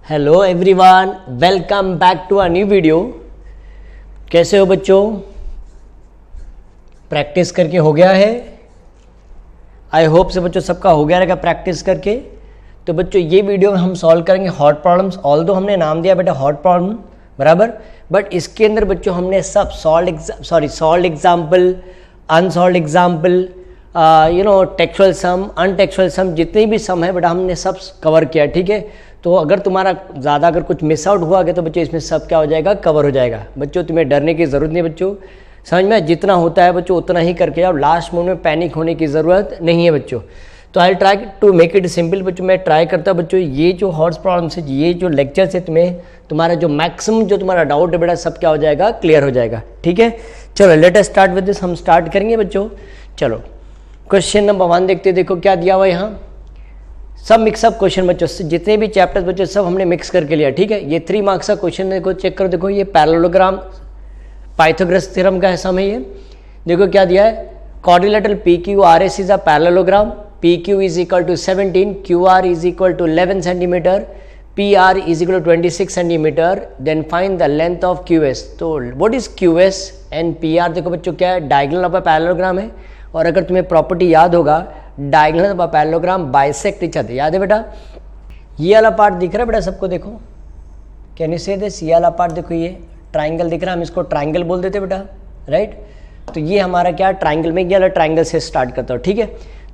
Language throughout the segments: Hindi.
Hello everyone, welcome back to a new video. कैसे हो बच्चों? प्रैक्टिस करके हो गया है? आई होप से बच्चों सबका हो गया रहेगा प्रैक्टिस करके। तो बच्चों ये वीडियो में हम सॉल्व करेंगे हॉट प्रॉब्लम्स। ऑल्दो हमने नाम दिया बेटा हॉट प्रॉब्लम, बराबर, बट इसके अंदर बच्चों हमने सब solve example, unsolve example, textual sum, untextual sum, जितने भी सम है बेटा हमने सब कवर किया। ठीक है, तो अगर तुम्हारा ज़्यादा अगर कुछ मिस आउट हुआ गया तो बच्चों इसमें सब क्या हो जाएगा, कवर हो जाएगा। बच्चों तुम्हें डरने की ज़रूरत नहीं बच्चों, समझ में, जितना होता है बच्चों उतना ही करके जाओ। लास्ट मोमेंट में पैनिक होने की ज़रूरत नहीं है बच्चों। तो I try to make it simple बच्चों। मैं ट्राई करता हूँ बच्चों ये जो हॉट्स प्रॉब्लम से, ये जो लेक्चर से तुम्हारा जो मैक्सिमम जो तुम्हारा डाउट है बेटा सब क्या हो जाएगा, क्लियर हो जाएगा। ठीक है, चलो let us start with this. हम स्टार्ट करेंगे बच्चों। चलो क्वेश्चन नंबर 1 देखते हैं। देखो क्या दिया हुआ है यहाँ, सब मिक्सअप क्वेश्चन बच्चों, जितने भी चैप्टर्स बच्चों सब हमने मिक्स करके लिया। ठीक है, ये 3 मार्क्स का क्वेश्चन देखो, चेक करो। देखो ये पैरेललोग्राम पाइथागोरस थ्योरम का है सम है ये। देखो क्या दिया है, quadrilateral PQRS is a parallelogram, PQ is equal to 17, QR is equal to 11 centimetre, PR is equal to 26 centimetre, then find the length of QS। तो what is QS and PR? देखो बच्चों क्या है, डायगोनल ऑफ अ पैरेललोग्राम है, और अगर तुम्हें प्रॉपर्टी याद होगा diagonal of a parallelogram bisect each other, याद है बेटा? ये वाला पार्ट दिख रहा है बेटा सबको? देखो कैन यू से दिस, ये वाला पार्ट देखो, ये ट्राइंगल दिख रहा है, हम इसको ट्राइंगल बोल देते बेटा, राइट? तो ये हमारा क्या ट्राइंगल में, ये वाला ट्राइंगल से स्टार्ट करता हूँ। ठीक है,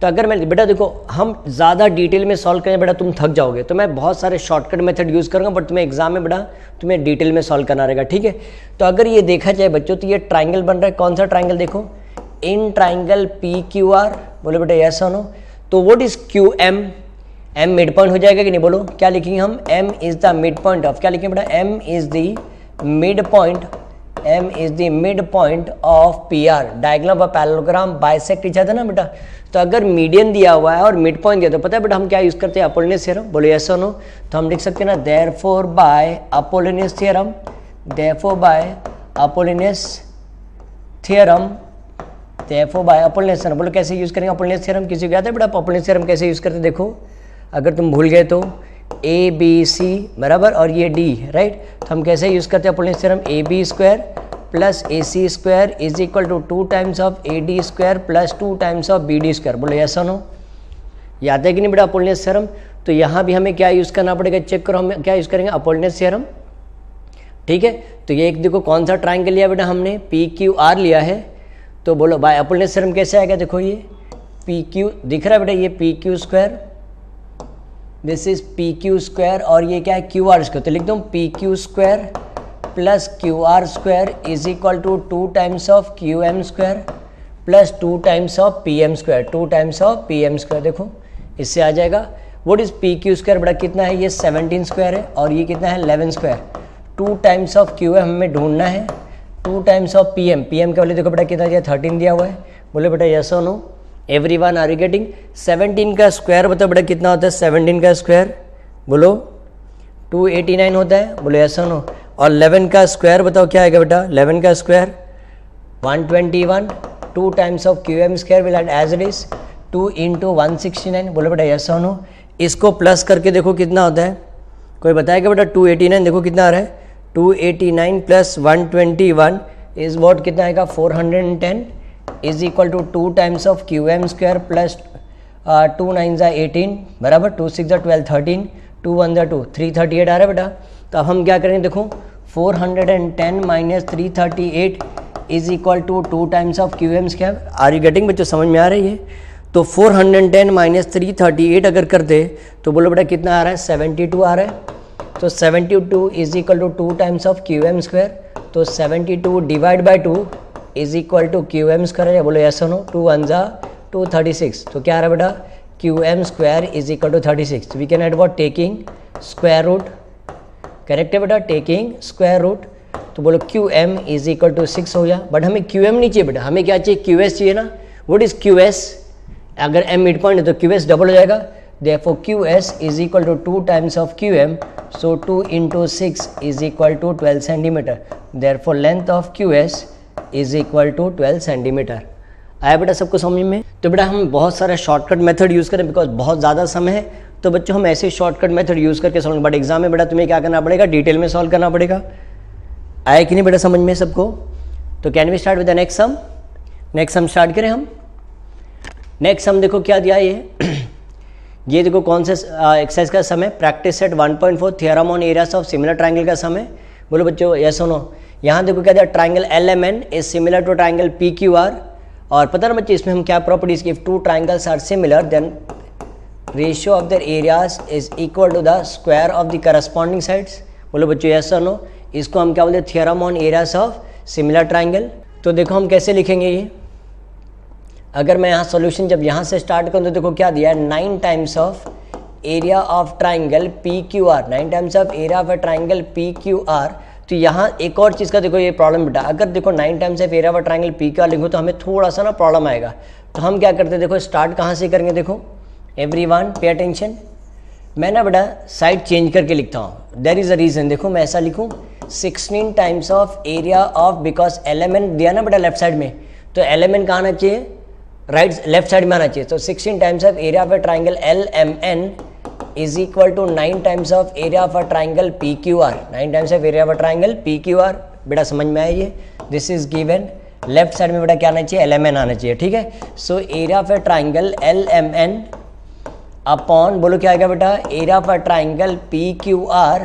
तो अगर मैं बेटा देखो हम ज़्यादा डिटेल में सॉल्व करें बेटा तुम थक जाओगे, तो मैं बहुत सारे शॉर्टकट मेथड यूज़ करूँगा, बट तुम्हें एग्जाम में बेटा तुम्हें डिटेल में सॉल्व करना रहेगा। ठीक है, तो अगर ये देखा जाए बच्चों तो ये ट्राइंगल बन रहा है, कौन सा ट्राइंगल? देखो इन ट्राइंगल PQR, बोलो बेटा यस और नो। तो what is QM? M mid point हो जाएगा कि नहीं, बोलो क्या लिखेंगे हम? M is the mid point of, क्या लिखेंगे बेटा? M is the mid point, M is the mid point of PR, diagonal of parallelogram bisect each other ना बेटा। तो अगर मीडियन दिया हुआ है और मिड पॉइंट दिया तो पता है बेटा हम क्या यूज करते हैं? अपोलिनियस थ्योरम, बोलो यस और नो। तो हम लिख सकते हैं ना, therefore by Apollonius theorem, therefore by Apollonius theorem, therefore by Apollonius theorem. बोलो कैसे यूज करेंगे अपोलिनियस थ्योरम? किसी को याद है बेटा अपोलिनियस थ्योरम कैसे यूज करते? देखो अगर तुम भूल गए तो ABC बराबर और ये D, राइट? तो हम कैसे यूज करते हैं Apollonius theorem? AB square plus AC square is equal to 2 times of AD square plus 2 times of BD square. बोलो यस और नो, याद है कि नहीं बेटा अपोलिनियस थ्योरम? तो यहाँ भी हमें क्या यूज करना पड़ेगा, चेक करो, हम क्या यूज करेंगे? Apollonius theorem. ठीक है, तो ये एक देखो कौन सा ट्राइंगल लिया बेटा हमने, PQR लिया है। तो बोलो बाय अपोलिनियस थ्योरम कैसे आएगा? देखो ये PQ दिख रहा है बेटा, ये PQ square, this is PQ square, और ये क्या है? QR square. तो लिख दो PQ square plus QR square is equal to 2 times of QM square plus 2 times of PM square, 2 times of PM square. देखो इससे आ जाएगा व्हाट इज PQ स्क्वायर बेटा, कितना है? ये 17 स्क्वायर है, और ये कितना है? 11 स्क्वायर। 2 टाइम्स ऑफ QM हमें ढूंढना है, 2 टाइम्स ऑफ PM के वाले देखो बेटा कितना दिया? 13 दिया हुआ है। बोले बेटा यस और no, everyone are you getting? 17 का स्क्वायर बताओ बेटा कितना होता है? 17 का स्क्वायर बोलो 289 होता है, बोलो यस और नो। और 11 का स्क्वायर बताओ क्या आएगा बेटा? 11 का square 121, 2 times of QM square will as it is 2 into 169। बोलो बेटा यस और नो। इसको प्लस करके देखो कितना होता है, कोई बताएगा बेटा? 289 देखो कितना आ रहा है, 289 प्लस 121 इज वॉट, कितना आएगा? 410 is equal to 2 times of QM square plus 2 9 ज़ा 18 बराबर 2 6 ज़ा 12 13 2 1 ज़ा 2 338 आ रहा है बेटा। तो अब हम क्या करेंगे? देखो 410 minus 338 is equal to 2 times of QM square. Are you getting बच्चों, समझ में आ रही है? तो 410 माइनस 338 अगर करते तो बोलो बेटा कितना आ रहा है? 72 आ रहा है। तो 72 is equal to 2 times of QM square, तो 72 divide by 2 is equal to QM square है। बोलो यस और नो। 2 1 ज़ा 2 36, तो क्या आ रहा है बेटा? QM square is equal to 36। We can add what? Taking square root, correct है बेटा, टेकिंग स्क्वायर रूट। तो बोलो QM इज इक्वल टू 6 हो गया, बट हमें QM नहीं चाहिए बेटा, हमें क्या चाहिए? QS चाहिए ना। What is QS? अगर M मिड पॉइंट है तो QS डबल हो जाएगा, therefore QS is equal to 2 times of QM, so 2 into 6 is equal to 12 centimeter, therefore length of QS is equal to 12 centimeter। आया बेटा सबको समझ में? तो बेटा हम बहुत सारा शॉर्टकट मेथड यूज़ करें बिकॉज बहुत ज़्यादा समय है, तो बच्चों हम ऐसे शॉर्टकट मेथड यूज़ करके सॉल्व, बट एग्जाम में बेटा तुम्हें क्या करना पड़ेगा, डिटेल में सॉल्व करना पड़ेगा। आया कि नहीं बेटा समझ में सबको? तो can we start with the next sum? Next sum start करें हम। नेक्स्ट सम देखो क्या दिया ये देखो कौन से एक्सरसाइज का सम है, practice set 1.4 theorem on areas of similar triangle का सम है। बोलो बच्चों यस और नो। यहाँ देखो क्या दिया, triangle LMN is similar to triangle PQR, और पता ना बच्चे इसमें हम क्या properties, if two triangles are similar then ratio of their areas is equal to the square of the corresponding sides. बोलो बच्चों यस और नो। इसको हम क्या बोलते हैं, theorem on areas of similar triangle. तो देखो हम कैसे लिखेंगे ये, अगर मैं यहाँ सॉल्यूशन जब यहाँ से स्टार्ट करूँ तो देखो क्या दिया है, 9 times of area of triangle PQR, 9 times of area of a triangle PQR। तो यहाँ एक और चीज़ का देखो ये प्रॉब्लम बेटा, अगर देखो 9 times of area of a triangle PQR लिखो तो हमें थोड़ा सा ना प्रॉब्लम आएगा। तो हम क्या करते हैं, देखो स्टार्ट कहाँ से करेंगे, देखो एवरीवन पे अटेंशन। मैं ना बेटा साइड चेंज करके लिखता हूँ, देयर इज़ अ रीज़न। देखो मैं ऐसा लिखूँ 16 times of area of, because LMN दिया ना बेटा लेफ्ट साइड में, तो LMN कहाँ आना चाहिए, राइट लेफ्ट साइड में आना चाहिए। तो 16 times of area of a triangle LMN is equal to 9 times of area of a triangle PQR, 9 times of area of a triangle PQR। बेटा समझ में आया ये, this is given. Left side में बेटा क्या आना चाहिए, LMN आना चाहिए, ठीक है। So area of a triangle LMN upon, बोलो क्या आएगा बेटा, area of a triangle PQR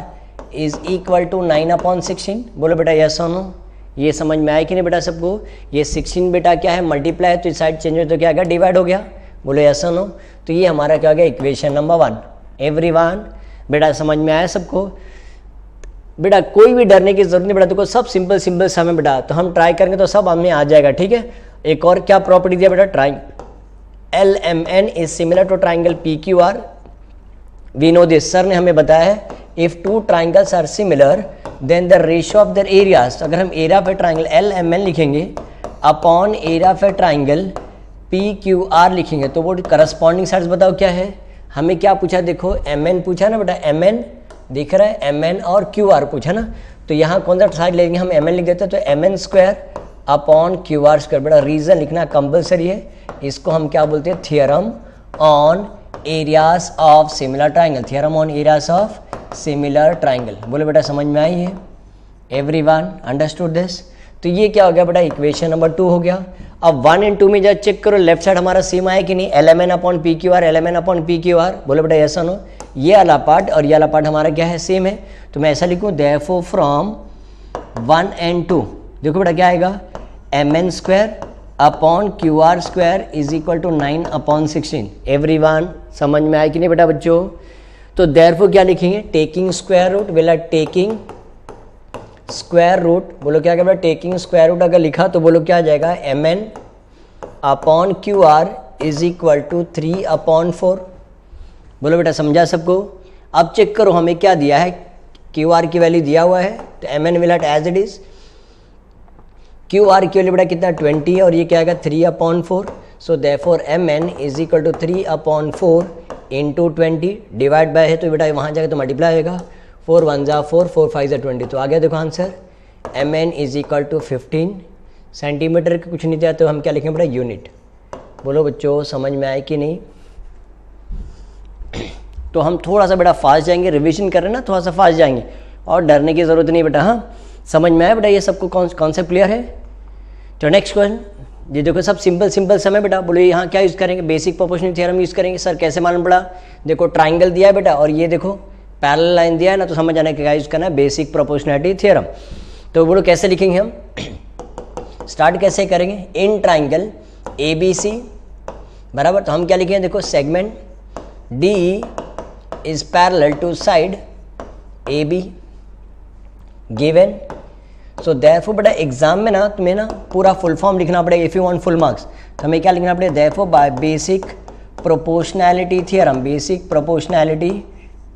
is equal to 9/16। बोलो बेटा यस और नो। ये समझ में आया कि नहीं बेटा सबको? ये 16 बेटा क्या है, मल्टीप्लाई है, तो इस साइड चेंज हो तो क्या आ गया, डिवाइड हो गया। बोलो यस और नो। तो ये हमारा क्या हो गया, इक्वेशन नंबर 1। एवरीवन बेटा समझ में आया सबको? बेटा कोई भी डरने की जरूरत नहीं बेटा, देखो सब सिंपल सिंपल सम है बेटा, तो हम ट्राई करेंगे तो सब हमें आ जाएगा, ठीक है। एक और क्या प्रॉपर्टी दिया बेटा, triangle LMN is similar to triangle PQR। We know this, sir ने हमें बताया है, if two triangles are similar then the ratio of their areas. अगर हम area of a triangle LMN लिखेंगे upon area of a triangle PQR लिखेंगे, तो वो करस्पॉन्डिंग साइड्स बताओ क्या है। हमें क्या पूछा, देखो MN पूछा ना बेटा, MN दिख रहा है, MN और QR पूछा ना, तो यहाँ कौन सा साइड लेंगे, हम MN लिख देते हैं, तो MN square upon QR square. बेटा रीजन लिखना कंपलसरी है, इसको हम क्या बोलते हैं, theorem on areas of similar triangle, theorem on areas of similar triangle. बोलो बेटा समझ में आई है? Everyone understood this? तो ये क्या हो गया बेटा, इक्वेशन नंबर 2 हो गया। अब 1 और 2 में जब चेक करो लेफ्ट साइड हमारा सेम आया कि नहीं, LMN upon PQR, LMN upon PQR। बोलो बेटा यस और नो। ये वाला पार्ट और ये वाला पार्ट हमारा क्या है, सेम है, तो मैं ऐसा लिखूँ, देयरफॉर फ्रॉम 1 और 2 देखो बेटा क्या आएगा, MN square upon QR square is equal to 9/16। Everyone समझ में आया कि नहीं बेटा बच्चों? तो देयरफॉर क्या लिखेंगे, टेकिंग स्क्वायर रूट, बोला टेकिंग स्क्वायर रूट, बोलो क्या बेटा, टेकिंग स्क्वायर रूट अगर लिखा तो बोलो क्या आ जाएगा, MN upon QR is equal to 3/4। बोलो बेटा समझा सबको? अब चेक करो हमें क्या दिया है, QR की वैल्यू दिया हुआ है, तो MN will as it is, QR की वैल्यू बेटा कितना 20 है, और ये क्या आएगा 3/4। So therefore MN is equal to 3/4 into 20 divide by है, तो बेटा वहाँ जाएगा तो मल्टीप्लाई होगा, 4 1 जा 4, 4 5 जा 20। तो आ गया देखो answer, MN is equal to 15 centimetre. कुछ नहीं दिया तो हम क्या लिखेंगे बेटा, यूनिट। बोलो बच्चों समझ में आए कि नहीं? तो हम थोड़ा सा बेटा फास्ट जाएंगे, रिविजन कर रहे हैं ना, थोड़ा सा फास्ट जाएंगे, और डरने की जरूरत नहीं बेटा। हाँ समझ में आया बेटा, ये सबको कॉन्सेप्ट क्लियर है? तो नेक्स्ट क्वेश्चन, ये देखो सब सिंपल सिंपल समय बेटा। बोलो यहाँ क्या यूज़ करेंगे, बेसिक प्रोपोर्शनल थ्योरम यूज़ करेंगे। सर कैसे मालूम पड़ा, देखो ट्राइंगल दिया है बेटा, और ये देखो पैरेलल लाइन दिया है ना, तो समझ आने क्या यूज़ करना है, बेसिक प्रोपोर्शनलिटी थ्योरम। तो बोलो कैसे लिखेंगे हम, स्टार्ट कैसे करेंगे, इन ट्राइंगल ABC बराबर, तो हम क्या लिखेंगे, देखो segment DE is parallel to side AB given. So therefore बेटा एग्जाम में ना तुम्हें ना पूरा फुल फॉर्म लिखना पड़ेगा, if you want full marks, तो हमें क्या लिखना पड़ेगा, therefore by basic proportionality theorem, basic proportionality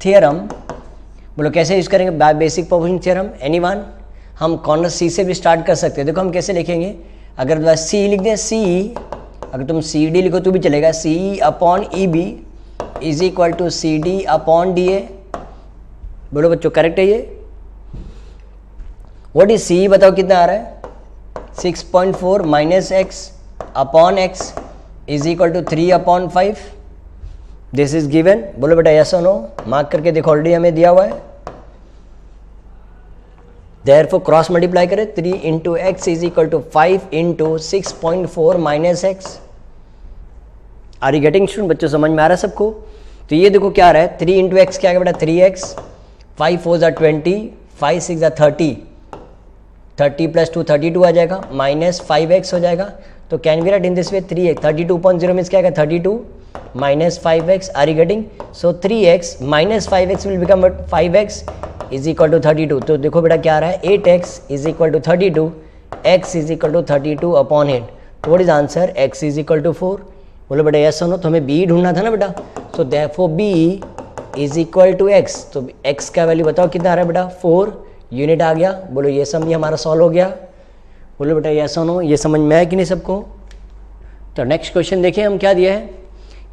theorem. बोलो कैसे यूज करेंगे, by basic proportional theorem, anyone? हम कॉर्नर C से भी स्टार्ट कर सकते हैं। देखो हम कैसे लिखेंगे, अगर C लिख दें, CE, अगर तुम CD लिखो तो भी चलेगा, CE upon EB is equal to CD upon DA। बोलो बच्चों करेक्ट है ये? व्हाट इज CE बताओ कितना आ रहा है, 6.4 minus x upon x is equal to 3/5। This is given, बोलो बेटा यस और नो, मार्क करके देखो ऑलरेडी हमें दिया हुआ है। देयरफॉर क्रॉस मल्टीप्लाई करें, 3 into x is equal to 5 into 6.4 minus x. Are you getting student? बच्चों समझ में आ रहा है सबको? तो ये देखो क्या आ रहा है, 3 इंटू एक्स क्या है बेटा 3x, 5 4 20, 5 6 30, 30 प्लस 2 32 आ जाएगा, माइनस 5x हो जाएगा। तो can we write in this way 3x, 32.0 means क्या आएगा 32 minus 5x। Are you getting? So 3x minus 5x will become 5x is equal to 32। तो देखो बेटा क्या आ रहा है 8x is equal to 32, x is equal to 32 upon 8। तो what is answer? x is equal to 4। बोलो बेटा यस सुनो, तो हमें b ढूंढना था ना बेटा, so therefore b is equal to x। तो x का वैल्यू बताओ कितना आ रहा है बेटा 4 यूनिट आ गया। बोलो ये सम भी हमारा सॉल्व हो गया। बोलो बेटा यस सुनो, ये समझ में आया कि नहीं सबको? तो नेक्स्ट क्वेश्चन देखिए हम क्या दिया है।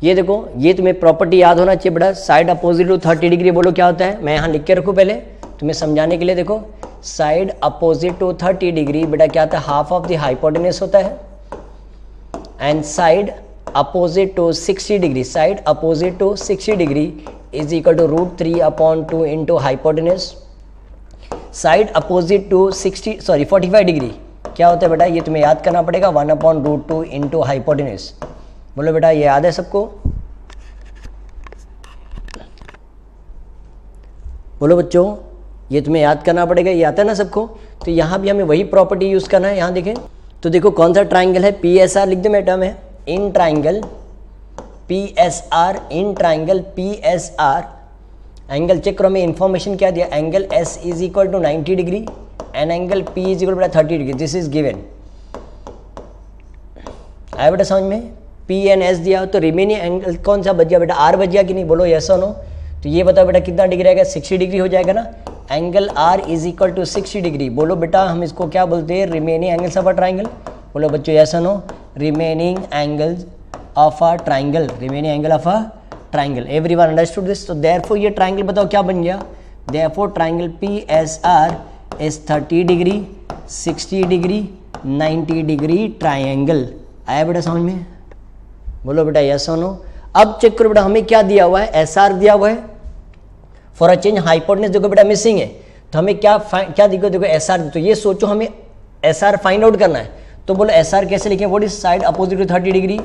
ये देखो, ये तुम्हें प्रॉपर्टी याद होना चाहिए बेटा, साइड अपोजिट टू 30 डिग्री। बोलो क्या होता है, मैं यहाँ लिख के रखूँ पहले तुम्हें समझाने के लिए। देखो साइड अपोजिट टू 30 डिग्री बेटा क्या होता है, हाफ ऑफ द हाइपोटेनस होता है। And side opposite to 60 degree, side opposite to 60 degree is equal to √3 upon 2 into hypotenuse. Side opposite to 45 degree क्या होता है बेटा, ये तुम्हें याद करना पड़ेगा, 1 अपॉन √2 इंटू हाइपोटेनस। बोलो बेटा ये याद है सबको? बोलो बच्चों ये तुम्हें याद करना पड़ेगा, ये आता है ना सबको? तो यहाँ भी हमें वही प्रॉपर्टी यूज करना है। यहाँ देखें तो देखो कौन सा ट्राइंगल है, PSR लिख दो बेटा में, in triangle PSR, in triangle PSR। Angle check करो, हमें इंफॉर्मेशन क्या दिया, angle S is equal to 90 degree and angle P is equal to 30 degree. This is given. आया बेटा समझ में? P एंड S दिया, तो रिमेनिंग एंगल कौन सा बच गया बेटा, R बच गया कि नहीं? बोलो यस और नो। तो ये बताओ बेटा कितना डिग्री आएगा, 60 डिग्री हो जाएगा ना। Angle R is equal to 60 degree. बोलो बेटा हम इसको क्या बोलते हैं, remaining angles of a triangle. बोलो बच्चों यस और no, remaining angles of a triangle, remaining angle of a triangle. Everyone understood this? तो देयरफॉर ये ट्राइंगल बताओ क्या बन गया, therefore triangle PSR is 30 degree, 60 degree, 90 degree triangle. आया बेटा समझ में? बोलो बेटा यस और नो। अब चेक करो बेटा हमें क्या दिया हुआ है, SR दिया हुआ है। फॉर अ चेंज हाइपोटेनस देखो बेटा मिसिंग है, तो हमें क्या देखो SR। तो ये सोचो हमें SR फाइंड आउट करना है। तो बोलो SR कैसे लिखें, what is side opposite to 30 degree,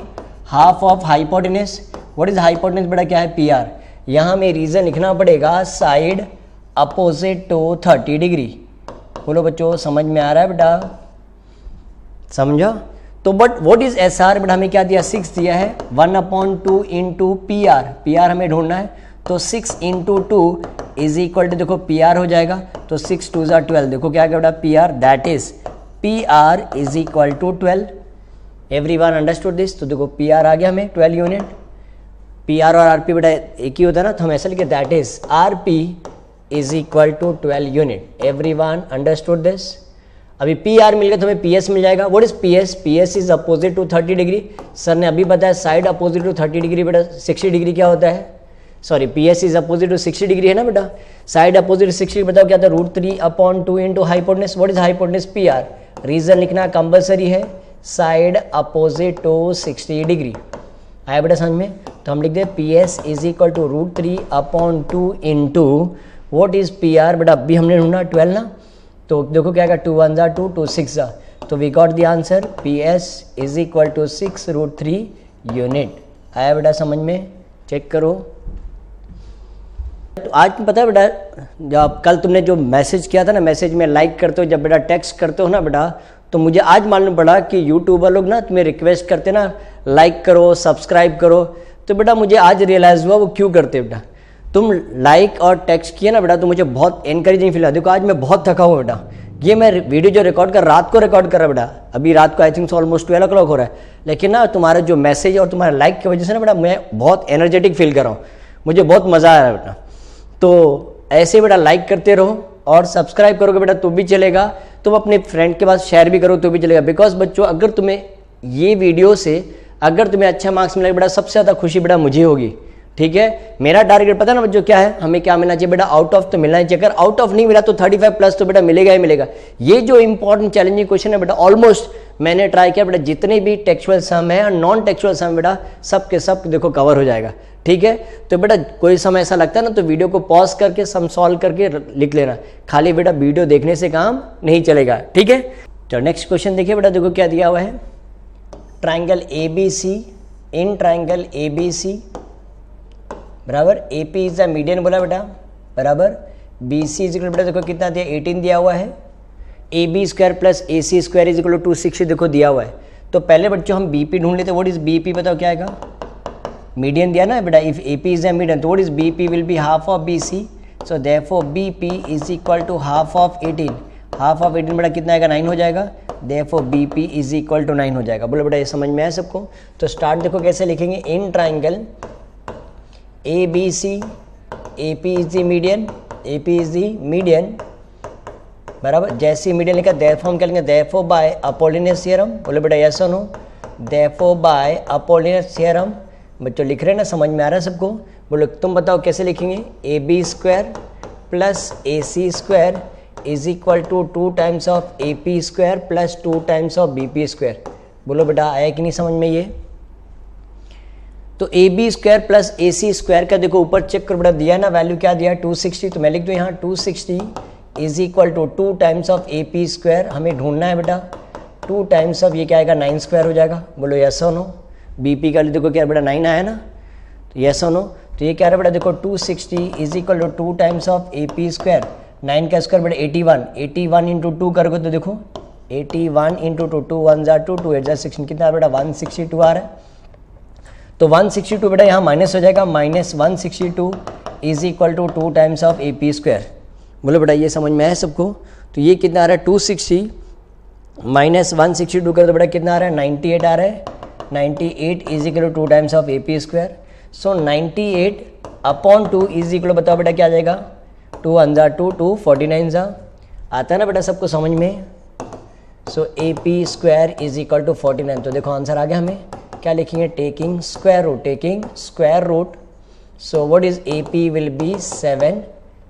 half of hypotenuse. What is hypotenuse बेटा क्या है, PR। यहाँ हमें रीजन लिखना पड़ेगा साइड अपोजिट टू 30 डिग्री। बोलो बच्चों समझ में आ रहा है बेटा, समझो? तो बट व्हाट इज SR बेटा, हमें क्या दिया 6 दिया है, 1 अपॉन 2 इंटू PR हमें ढूंढना है। तो 6 इंटू 2 इज इक्वल टू देखो PR हो जाएगा, तो 6 2 12। देखो क्या बेटा PR, that is PR is equal to 12। Everyone understood this? तो देखो PR आ गया हमें 12 यूनिट। PR और RP बेटा एक ही होता है ना, तो हम ऐसा लिखे that is RP is equal to 12 unit. Everyone understood this? अभी PR मिल गया तो हमें PS मिल जाएगा। What is PS? PS is opposite to 30 degree. Sir ने अभी बताया साइड अपोजिट टू 30 डिग्री बेटा 60 डिग्री क्या होता है, sorry PS is opposite to 60 degree है ना बेटा। साइड अपोजिट टू 60 बताओ क्या था, √3 upon 2 into hypotenuse. What is hypotenuse PR। Reason लिखना कंपलसरी है, साइड अपोजिट टू 60 डिग्री। आया बेटा समझ में? तो हम लिख दे PS is equal to √3 upon 2 into what is PR बेटा, अभी हमने ढूंढा 12 ना। तो देखो क्या आएगा, 2 1 जा 2, 2 6 जा। तो we got the answer PS is equal to 6 √3 unit. आया बेटा समझ में? चेक करो। तो आज पता है बेटा, जब कल तुमने जो मैसेज किया था ना, मैसेज में लाइक करते हो, जब बेटा टेक्स्ट करते हो ना बेटा, तो मुझे आज मालूम पड़ा कि यूट्यूबर लोग ना तुम्हें रिक्वेस्ट करते ना लाइक करो, सब्सक्राइब करो। तो बेटा मुझे आज रियलाइज़ हुआ वो क्यों करते बेटा। तुम लाइक और टेक्स्ट किए ना बेटा, तो मुझे बहुत एनकरेजिंग फील हुआ। देखो आज मैं बहुत थका हुआ बेटा, ये मैं वीडियो जो रिकॉर्ड कर रात को रिकॉर्ड कर रहा बेटा, अभी रात को आई थिंक ऑलमोस्ट 12 o'clock हो रहा है। लेकिन ना तुम्हारा जो मैसेज और तुम्हारे लाइक की वजह से ना बेटा मैं बहुत एनर्जेटिक फील कर रहा हूँ, मुझे बहुत मज़ा आ रहा है बेटा। तो ऐसे बेटा लाइक करते रहो और सब्सक्राइब करोगे बेटा तो भी चलेगा, तुम अपने फ्रेंड के पास शेयर भी करो तो भी चलेगा। बिकॉज बच्चों अगर तुम्हें ये वीडियो से अगर तुम्हें अच्छा मार्क्स मिलेगा बेटा, सबसे ज़्यादा खुशी बेटा मुझे होगी। ठीक है। मेरा टारगेट पता है ना बच्चों क्या है, हमें क्या मिलना चाहिए बेटा, आउट ऑफ तो मिलना चाहिए। अगर आउट ऑफ नहीं मिला तो 35 प्लस तो बेटा मिलेगा ही मिलेगा। ये जो इंपॉर्टेंट चैलेंजिंग क्वेश्चन है बेटा, ऑलमोस्ट मैंने ट्राई किया बेटा, जितने भी टेक्सुअल सम है और नॉन टेक्सुअल सम बेटा सब के सब देखो कवर हो जाएगा, ठीक है। तो बेटा कोई समय ऐसा लगता है ना तो वीडियो को पॉज करके सम सॉल्व करके लिख लेना, खाली बेटा वीडियो देखने से काम नहीं चलेगा, ठीक है। तो नेक्स्ट क्वेश्चन देखिए बेटा, देखो क्या दिया हुआ है, ट्राइंगल ABC, इन ट्राइंगल ABC बराबर AP इज द मीडियन बोला बेटा, बराबर BC इज इक्वल बेटा देखो कितना दिया, 18 दिया हुआ है, AB square plus AC square is equal to 260 देखो दिया हुआ है। तो पहले बच्चों हम BP ढूंढ लेते, व्हाट इज BP बताओ क्या आएगा, मीडियन दिया ना बेटा, if AP is the median तो what is BP will be half of BC, so therefore BP is equal to half of 18, half of 18 बेटा कितना आएगा 9 हो जाएगा, therefore BP is equal to 9 हो जाएगा। बोलो बेटा ये समझ में आया सबको। तो स्टार्ट देखो कैसे लिखेंगे, इन triangle ABC, AP is the median, AP is the median बराबर, जैसे मीडियन लिखा देयरफॉर हम क्या लेंगे, देयरफॉर बाय अपोलिनियस थ्योरम, बोलो बेटा यस और no, therefore by Apollonius theorem. बच्चों लिख रहे हैं ना, समझ में आ रहा है सबको, बोलो तुम बताओ कैसे लिखेंगे, AB square plus AC square is equal to 2 times of AP square plus 2 times of BP square. बोलो बेटा आया कि नहीं समझ में ये। तो AB square plus AC square का देखो ऊपर चेक कर बेटा, दिया ना वैल्यू क्या दिया 260, तो मैं लिख दूँ यहाँ 260 is equal to 2 times of AP square, हमें ढूंढना है बेटा 2 टाइम्स ऑफ ये क्या आएगा 9 स्क्वायर हो जाएगा। बोलो यस और नो, BP का देखो क्या बेटा 9 आया ना, तो यस और नो। तो ये क्या है बेटा देखो 260 is equal to 2 times of AP square, 9 का स्क्वायर बेटा 81, 81 इंटू 2 करोगे तो देखो 81 इंटू 2, 2 1 जार 2, 2 8 जार 16 कितना बेटा 162 आ रहा है। तो 162 बेटा यहाँ माइनस हो जाएगा, minus 162 is equal to 2 times of AP square. बोलो बेटा ये समझ में आया सबको। तो ये कितना आ रहा है 260 माइनस 162 कर तो बेटा कितना आ रहा है 98 आ रहा है, 98 is equal to 2 times of AP square. So 98 upon 2 is equal बताओ बेटा क्या आ जाएगा, 2 1 जार 2, 2 49 जार, आता है ना बेटा सबको समझ में। So AP square is equal to 49, तो देखो आंसर आ गया, हमें क्या लिखेंगे, taking square root, taking square root. So what is AP will be 7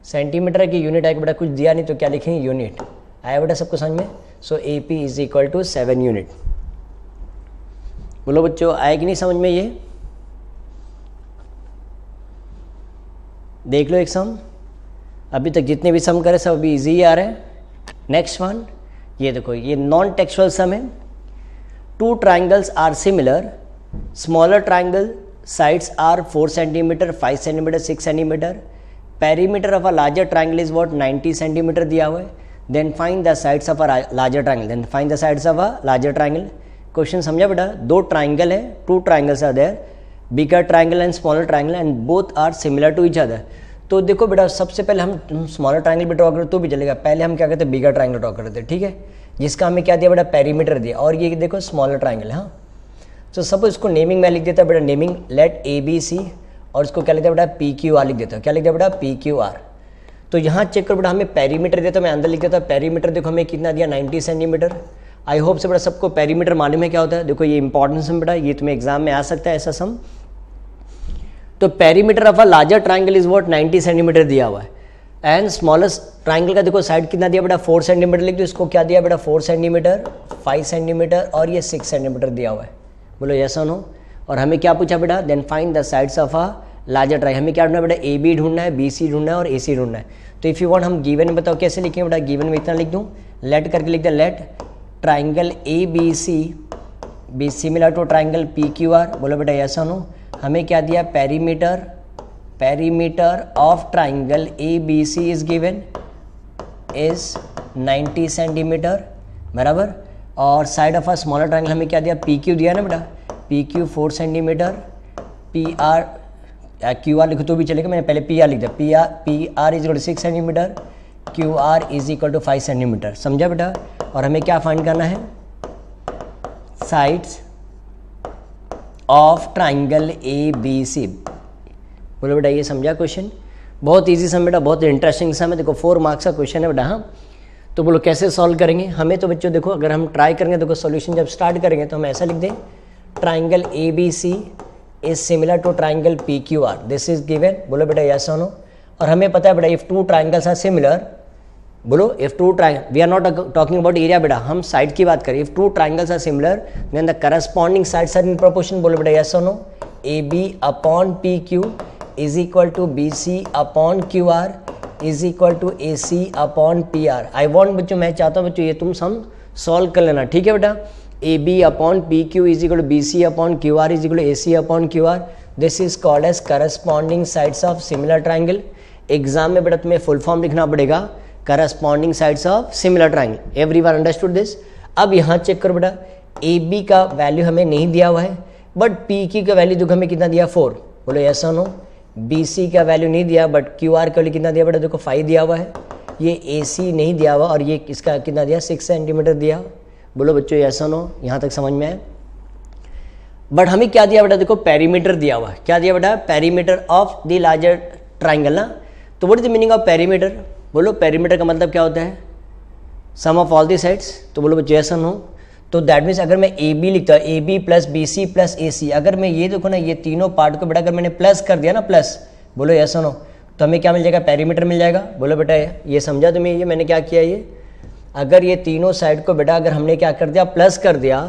centimetre की यूनिट आएगा बेटा, कुछ दिया नहीं तो क्या लिखेंगे यूनिट, आया बेटा सबको समझ में। So AP is equal to 7 unit. बोलो बच्चों आया कि नहीं समझ में ये। देख लो एक सम, अभी तक जितने भी सम करे सब अभी इजी आ रहे हैं। नेक्स्ट वन ये देखो, ये नॉन टेक्सुअल सम है। 2 triangles are similar, smaller triangle sides are 4 centimetre 5 centimetre 6 centimetre, perimeter of a larger triangle is what 90 centimetre दिया हुआ है, then find the sides of a larger triangle, then find the sides of a larger triangle. Question समझा बेटा, 2 ट्राइंगल है, 2 triangles are there, bigger triangle and smaller triangle and both are similar to each other. तो देखो बेटा सबसे पहले हम स्मॉलर ट्राइंगल भी ड्रॉ करें तो भी चलेगा, पहले हम क्या करते हैं बिगर ट्राइंगल ड्रॉ करते हैं, ठीक है, जिसका हमें क्या दिया बेटा पेरीमीटर दिया, और ये देखो स्मॉलर ट्राइंगल है। हाँ तो सपोज इसको नेमिंग में लिख देता बेटा, नेमिंग लेट ABC, और इसको क्या लिखता है बेटा PQR लिख देता हूँ, क्या लिख दिया बेटा PQR। तो यहाँ चेक करो बेटा, हमें पेरीमीटर देता, मैं अंदर लिख देता हूँ पेरीमीटर, देखो हमें कितना दिया 90 सेंटीमीटर। आई होप से बेटा सबको पेरीमीटर मालूम है क्या होता है। देखो ये इंपॉर्टेंट सम बेटा, ये तुम्हें एग्जाम में आ सकता है ऐसा सम। तो perimeter of a larger triangle is what 90 centimetre दिया हुआ है, एंड स्मॉलेस्ट ट्राइंगल का देखो साइड कितना दिया बेटा 4 सेंटीमीटर लिख दो, इसको क्या दिया बेटा 4 सेंटीमीटर 5 सेंटीमीटर और ये 6 सेंटीमीटर दिया हुआ है। बोलो यस और नो। और हमें क्या पूछा बेटा, then find the sides of a larger triangle, हमें क्या ढूंढना है बेटा AB ढूंढना है, BC ढूंढना है और AC ढूंढना है। तो इफ़ यू वांट हम गिवन में बताओ कैसे लिखेंगे बेटा, गिवन में इतना लिख दूँ, लेट करके लिख दे, let triangle ABC be similar to triangle PQR। बोलो बेटा यस और नो। हमें क्या दिया perimeter, perimeter of triangle ABC is given is 90 centimetre बराबर, और side of a smaller triangle हमें क्या दिया PQ दिया ना बेटा, PQ 4 सेंटीमीटर, PR QR लिखो तो भी चलेगा, मैंने पहले PR लिख दिया, PR is equal to 6 centimetre, QR is equal to 5 centimetre. समझा बेटा। और हमें क्या फाइंड करना है, साइड्स ऑफ ट्राइंगल ABC। बोलो बेटा ये समझा क्वेश्चन, बहुत इजी सम बेटा, बहुत इंटरेस्टिंग सम है। देखो 4 मार्क्स का क्वेश्चन है बेटा। हाँ तो बोलो कैसे सॉल्व करेंगे हमें, तो बच्चों देखो अगर हम ट्राई करेंगे, देखो सॉल्यूशन जब स्टार्ट करेंगे तो हम ऐसा लिख दें, triangle ABC is similar to triangle P Q R, this is given, बोलो बेटा यस और नो। और हमें पता है बेटा if two triangles are similar, बोलो if two triangle, we are not talking about area बेटा, हम साइड की बात करें। If two triangles are similar then the corresponding sides are in proportion, बोलो बेटा यस और no. A B upon P Q is equal to B C upon Q R is equal to A C upon P R. I want बच्चों, मैं चाहता हूँ बच्चों ये तुम सम सॉल्व कर लेना, ठीक है बेटा। A B upon P Q is equal to B C upon Q R is equal to A C upon Q R, this is called as corresponding sides of similar triangle. Exam में बेटा तुम्हें फुल फॉर्म लिखना पड़ेगा, corresponding sides of similar triangle. Everyone understood this. अब यहाँ चेक करो बेटा, ए बी का वैल्यू हमें नहीं दिया हुआ है, बट पी क्यू का वैल्यू देखो हमें कितना दिया 4, बोलो यस और नो। बी सी का वैल्यू नहीं दिया, बट क्यू आर का वैल्यू कितना दिया बेटा, देखो 5 दिया हुआ है। ये ए सी नहीं दिया हुआ, और ये इसका कितना दिया 6 सेंटीमीटर दिया, बोलो बच्चों यस और नो। यहाँ तक समझ में आए। बट हमें क्या दिया बेटा, देखो पेरीमीटर दिया हुआ है। क्या दिया बेटा, perimeter of the larger triangle ना। तो what is the meaning of perimeter, बोलो पेरीमीटर का मतलब क्या होता है, सम ऑफ ऑल दी साइड्स, तो बोलो बच्चों यस और नो। तो दैट मीन्स अगर मैं ए बी लिखता हूँ, A B plus B C plus A C, अगर मैं ये देखो ना ये तीनों पार्ट को बेटा अगर मैंने प्लस कर दिया ना, प्लस, बोलो यस और नो, तो हमें क्या मिल जाएगा, पेरीमीटर मिल जाएगा। बोलो बेटा ये समझा तुम्हें, ये मैंने क्या किया, ये अगर ये तीनों साइड को बेटा अगर हमने क्या कर दिया, प्लस कर दिया,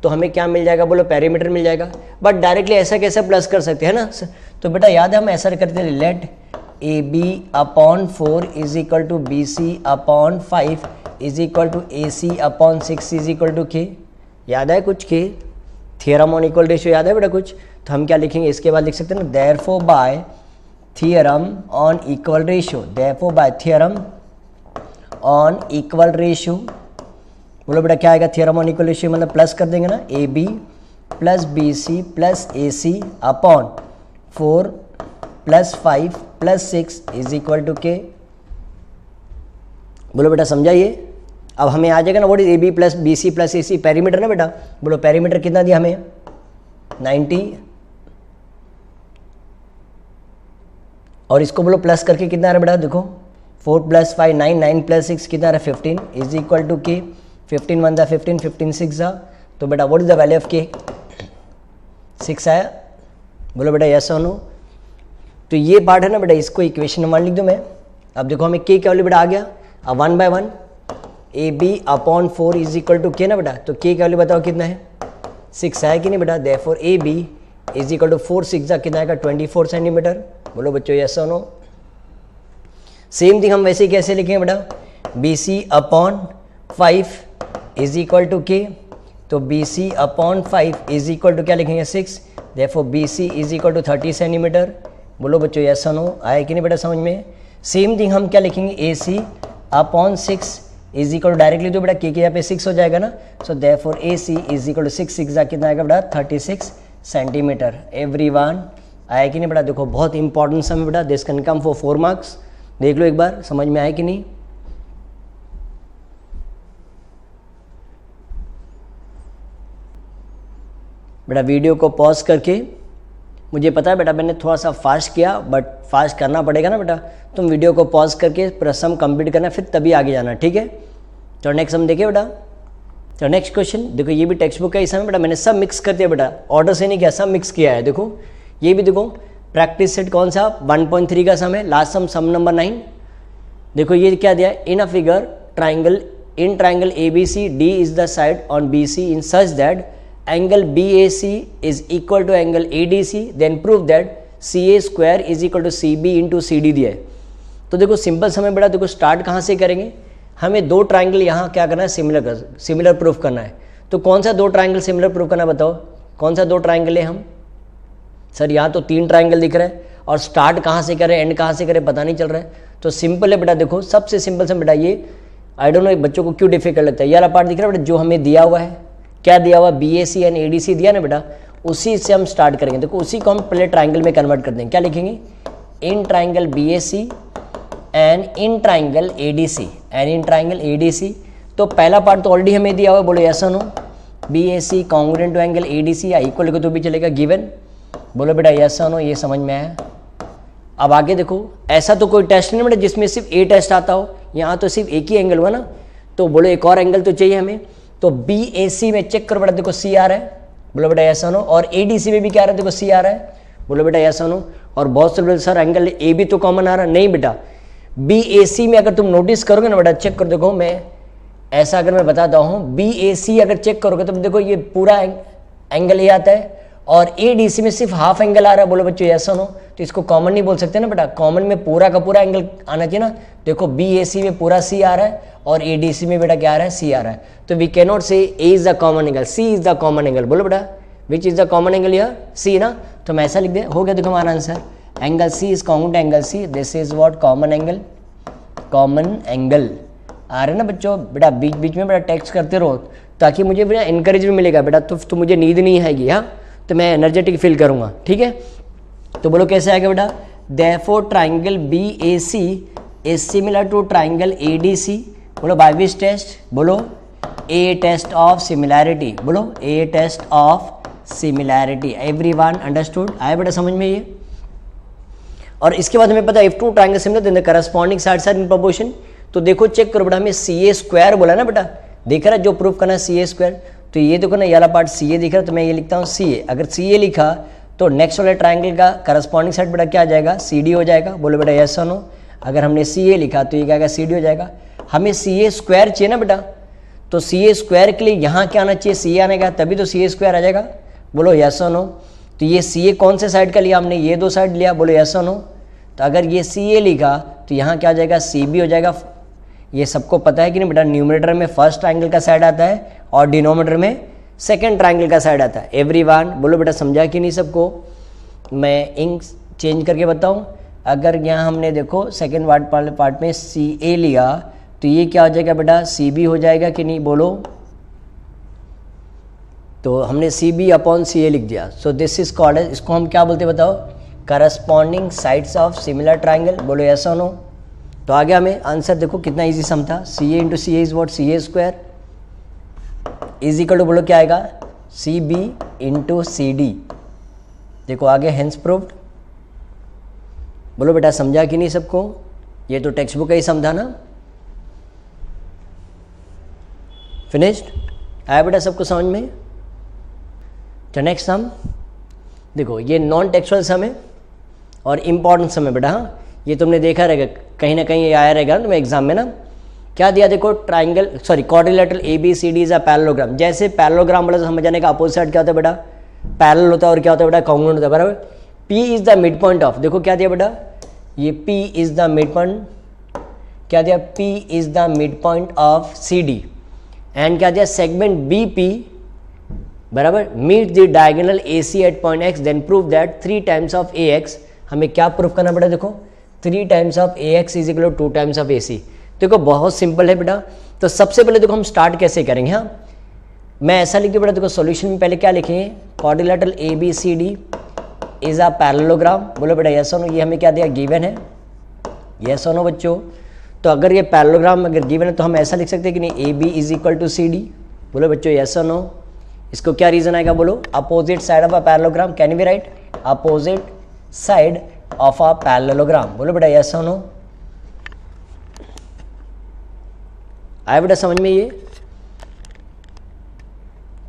तो हमें क्या मिल जाएगा, बोलो पेरीमीटर मिल जाएगा। बट डायरेक्टली ऐसा कैसे प्लस कर सकते हैं ना, तो बेटा याद है हम ऐसा करते हैं, let A B upon 4 is equal to B C upon 5 is equal to A C upon 6 is equal to K. याद है कुछ के, थियरम ऑन इक्वल रेशियो याद है बेटा कुछ, तो हम क्या लिखेंगे, इसके बाद लिख सकते हैं ना, therefore by theorem on equal ratio, therefore by theorem on equal ratio. बोलो बेटा क्या आएगा, थियरम ऑन इक्वल रेशियो मतलब प्लस कर देंगे ना, A B plus B C plus A C upon 4 plus 5 plus 6 is equal to K. बोलो बेटा समझा ये। अब हमें आ जाएगा ना what is A B plus B C plus A C, perimeter ना बेटा, बोलो पेरीमीटर कितना दिया हमें 90, और इसको बोलो प्लस करके कितना आ रहा है बेटा, देखो 4 प्लस 5 9, 9 प्लस 6 कितना आ रहा है 15 इज इक्वल टू के। 15 1 15, 15 6 जा, तो बेटा what is the value of के, 6 आया। बोलो बेटा यस और नो। तो ये पार्ट है ना बेटा, इसको इक्वेशन नंबर लिख दो मैं। अब देखो हमें के क्या वैल्यू बेटा आ गया, अब 1 by 1 A B upon 4 is equal to K ना बेटा, तो के क्या वैल्यू बताओ कितना है, 6 है कि नहीं बेटा, therefore A B is equal to 4 6 जा कितना आएगा 24 सेंटीमीटर। बोलो बच्चों यस और नो। सेम थिंग हम वैसे ही कैसे लिखेंगे बेटा, B C upon 5 is equal to K, तो B C upon 5 is equal to क्या लिखेंगे 6, therefore B C is equal to 30 centimetre. बोलो बच्चों यस और नो, आया कि नहीं बेटा समझ में। सेम थिंग हम क्या लिखेंगे, A C upon 6 is equal to directly तो बेटा के यहाँ पे 6 हो जाएगा ना, so therefore A C is equal to 6 6 जा कितना आएगा बेटा 36 सेंटीमीटर। एवरीवन आया कि नहीं बेटा, देखो बहुत इंपॉर्टेंट सम है बेटा, this can come for 4 marks. देख लो एक बार समझ में आया कि नहीं। बेटा वीडियो को पॉज करके, मुझे पता है बेटा मैंने थोड़ा सा फास्ट किया, बट फास्ट करना पड़ेगा ना बेटा, तुम वीडियो को पॉज करके पूरा सम कंप्लीट करना, फिर तभी आगे जाना, ठीक है। तो नेक्स्ट सम देखिए बेटा, तो नेक्स्ट क्वेश्चन देखो, ये भी टेक्स्ट बुक का ही सम है बेटा, मैंने सब मिक्स कर दिया बेटा, ऑर्डर से नहीं किया, सब मिक्स किया है। देखो ये भी देखो प्रैक्टिस सेट कौन सा 1.3 का सम है, लास्ट सम सम नंबर 9। देखो ये क्या दिया, in a figure triangle, in triangle A B C D is the side on B C in such that angle BAC is equal to angle ADC, then prove that CA square is equal to CB into CD दिया है। तो देखो सिंपल समय बेटा, देखो स्टार्ट कहाँ से करेंगे, हमें दो ट्राइंगल यहाँ क्या करना है, सिमिलर प्रूफ करना है। तो कौन सा दो ट्राइंगल सिमिलर प्रूफ करना बताओ, कौन सा दो ट्राइंगल है हम, सर यहाँ तो 3 ट्राइंगल दिख रहा है, और स्टार्ट कहाँ से करें एंड कहाँ से करें पता नहीं चल रहा है। तो सिंपल है बेटा, देखो सबसे सिंपल से बेटा, ये आई डोंट नो बच्चों को क्यों डिफिकल्ट लगता है, ये वाला पार्ट दिख रहा है बेटा, जो हमें दिया हुआ है, क्या दिया हुआ, BAC एंड ADC दिया ना बेटा, उसी से हम स्टार्ट करेंगे। देखो उसी को हम पहले ट्राइंगल में कन्वर्ट कर देंगे, क्या लिखेंगे, in triangle BAC and in triangle ADC and in triangle ADC। तो पहला पार्ट तो ऑलरेडी हमें दिया हुआ है, बोलो यस और no, BAC congruent to angle ADC, या इक्वल लिखो तो भी चलेगा, गिवन। बोलो बेटा यस और नो, ये समझ में आया। अब आगे देखो, ऐसा तो कोई टेस्ट नहीं बेटा जिसमें सिर्फ A टेस्ट आता हो, यहाँ तो सिर्फ एक ही एंगल हुआ ना, तो बोलो एक और एंगल तो चाहिए हमें। तो BAC में चेक करो बेटा, देखो CR है, बोलो बेटा यस और नो। और ADC में भी क्या आ रहा है, देखो C आ रहा है, बोलो बेटा यस और नो। और बहुत से बोले सर एंगल AB तो कॉमन आ रहा है, नहीं बेटा, BAC में अगर तुम नोटिस करोगे ना बेटा, चेक कर देखो, मैं ऐसा अगर मैं बताता हूँ, BAC अगर चेक करोगे तो देखो ये पूरा एंगल ये आता है और ADC में सिर्फ हाफ एंगल आ रहा है, बोलो बच्चों यस और नो। तो इसको कॉमन नहीं बोल सकते ना बेटा, कॉमन में पूरा का पूरा एंगल आना चाहिए ना। देखो BAC में पूरा C आ रहा है और ADC में बेटा क्या आ रहा है, C आ रहा है। तो वी कैन नॉट से A is the common angle, C is the common angle. बोलो बेटा which is the common angle यार, C ना। तो मैं ऐसा लिख दे, हो गया देखो हमारा answer, angle C is congruent angle C, this is what common angle, common angle. आ रहे ना बच्चों, बेटा बीच बीच में बेटा टेक्स्ट करते रहो ताकि मुझे बेटा इनकरेजमेंट मिलेगा बेटा, तो मुझे नींद नहीं आएगी, हाँ, तो मैं एनर्जेटिक फील करूँगा, ठीक है। तो बोलो कैसे आएगा बेटा, therefore triangle BAC is similar to triangle ADC। बोलो बाय विच टेस्ट, बोलो A टेस्ट ऑफ सिमिलैरिटी, बोलो A test of similarity. Everyone understood, आया बेटा समझ में ये। और इसके बाद हमें पता है if two triangle similar then the corresponding sides are in proportion. तो देखो चेक करो बेटा, हमें CA स्क्वायर बोला ना बेटा, देख रहा है जो प्रूफ करना है CA स्क्वायर। तो ये देखो ना, ये वाला पार्ट CA दिख रहा है, तो मैं ये लिखता हूँ CA। अगर CA लिखा तो नेक्स्ट वाले ट्राइंगल का करस्पॉन्डिंग साइड बेटा क्या आ जाएगा, CD हो जाएगा। बोलो बेटा यस और नो। अगर हमने CA लिखा तो ये क्या आएगा, CD हो जाएगा। हमें CA स्क्वायर चाहिए ना बेटा, तो CA स्क्वायर के लिए यहाँ क्या आना चाहिए, CA आने का, तभी तो CA स्क्वायर आ जाएगा। बोलो यस और नो। तो ये CA कौन से साइड का लिया हमने, ये दो साइड लिया, बोलो यस और नो। तो अगर ये CA लिखा तो यहाँ क्या आ जाएगा, CB हो जाएगा। ये सबको पता है कि नहीं बेटा, न्यूमरेटर में फर्स्ट ट्राइंगल का साइड आता है और डिनोमिनेटर में सेकंड ट्राइंगल का साइड आता है। एवरीवन बोलो बेटा समझा कि नहीं सबको। मैं इंक चेंज करके बताऊं, अगर यहाँ हमने देखो सेकंड पार्ट में CA लिया तो ये क्या हो जाएगा बेटा, CB हो जाएगा कि नहीं, बोलो। तो हमने CB अपॉन CA लिख दिया। सो दिस इज कॉल्ड, इसको हम क्या बोलते बताओ, corresponding sides of similar triangle. बोलो यस और नो। तो आ गया हमें आंसर, देखो कितना इजी सम था। CA into CA is what, CA square is equal to, बोलो क्या आएगा, CB इंटू CD। देखो आगे हेंस प्रूव्ड। बोलो बेटा समझा कि नहीं सबको, ये तो टेक्स्ट बुक का ही सम था ना। फिनिश्ड, आया बेटा सबको समझ में। तो नेक्स्ट सम देखो, ये नॉन टेक्सुअल सम है और इम्पॉर्टेंट सम है बेटा। हाँ, ये तुमने देखा रहेगा कहीं ना कहीं, ये आया रहेगा तुम्हें एग्जाम में ना। क्या दिया देखो, triangle sorry quadrilateral ABCD is a parallelogram. जैसे पैरेललोग्राम बोला तो समझ जाने का अपोजिट साइड क्या होता है बेटा, पैरेलल होता है, और क्या होता है बेटा, कॉन्ग्रुएंट होता है, बराबर। P is the mid point of, देखो क्या दिया बेटा, ये P is the mid point, क्या दिया, P is the mid point of CD। And क्या दिया, सेगमेंट BP बराबर meet the diagonal AC at point X, then prove that 3 times of AX। हमें क्या प्रूव करना बेटा, देखो 3 times of AX is equal to 2 times of AC। देखो बहुत सिंपल है बेटा। तो सबसे पहले देखो हम स्टार्ट कैसे करेंगे, हाँ मैं ऐसा लिख के बेटा, देखो सॉल्यूशन में पहले क्या लिखेंगे, quadrilateral ABCD is a parallelogram. बोलो बेटा यस और नो। ये हमें क्या दिया, गिवन है, यस और नो बच्चों। तो अगर ये पैरेललोग्राम अगर गिवन है तो हम ऐसा लिख सकते हैं कि नहीं, AB is equal to CD। बोलो बच्चों यस और नो। इसको क्या रीजन आएगा, बोलो opposite side of a parallelogram, can be right, opposite side of a parallelogram. बोलो बेटा यस और नो। आया बेटा समझ में ये।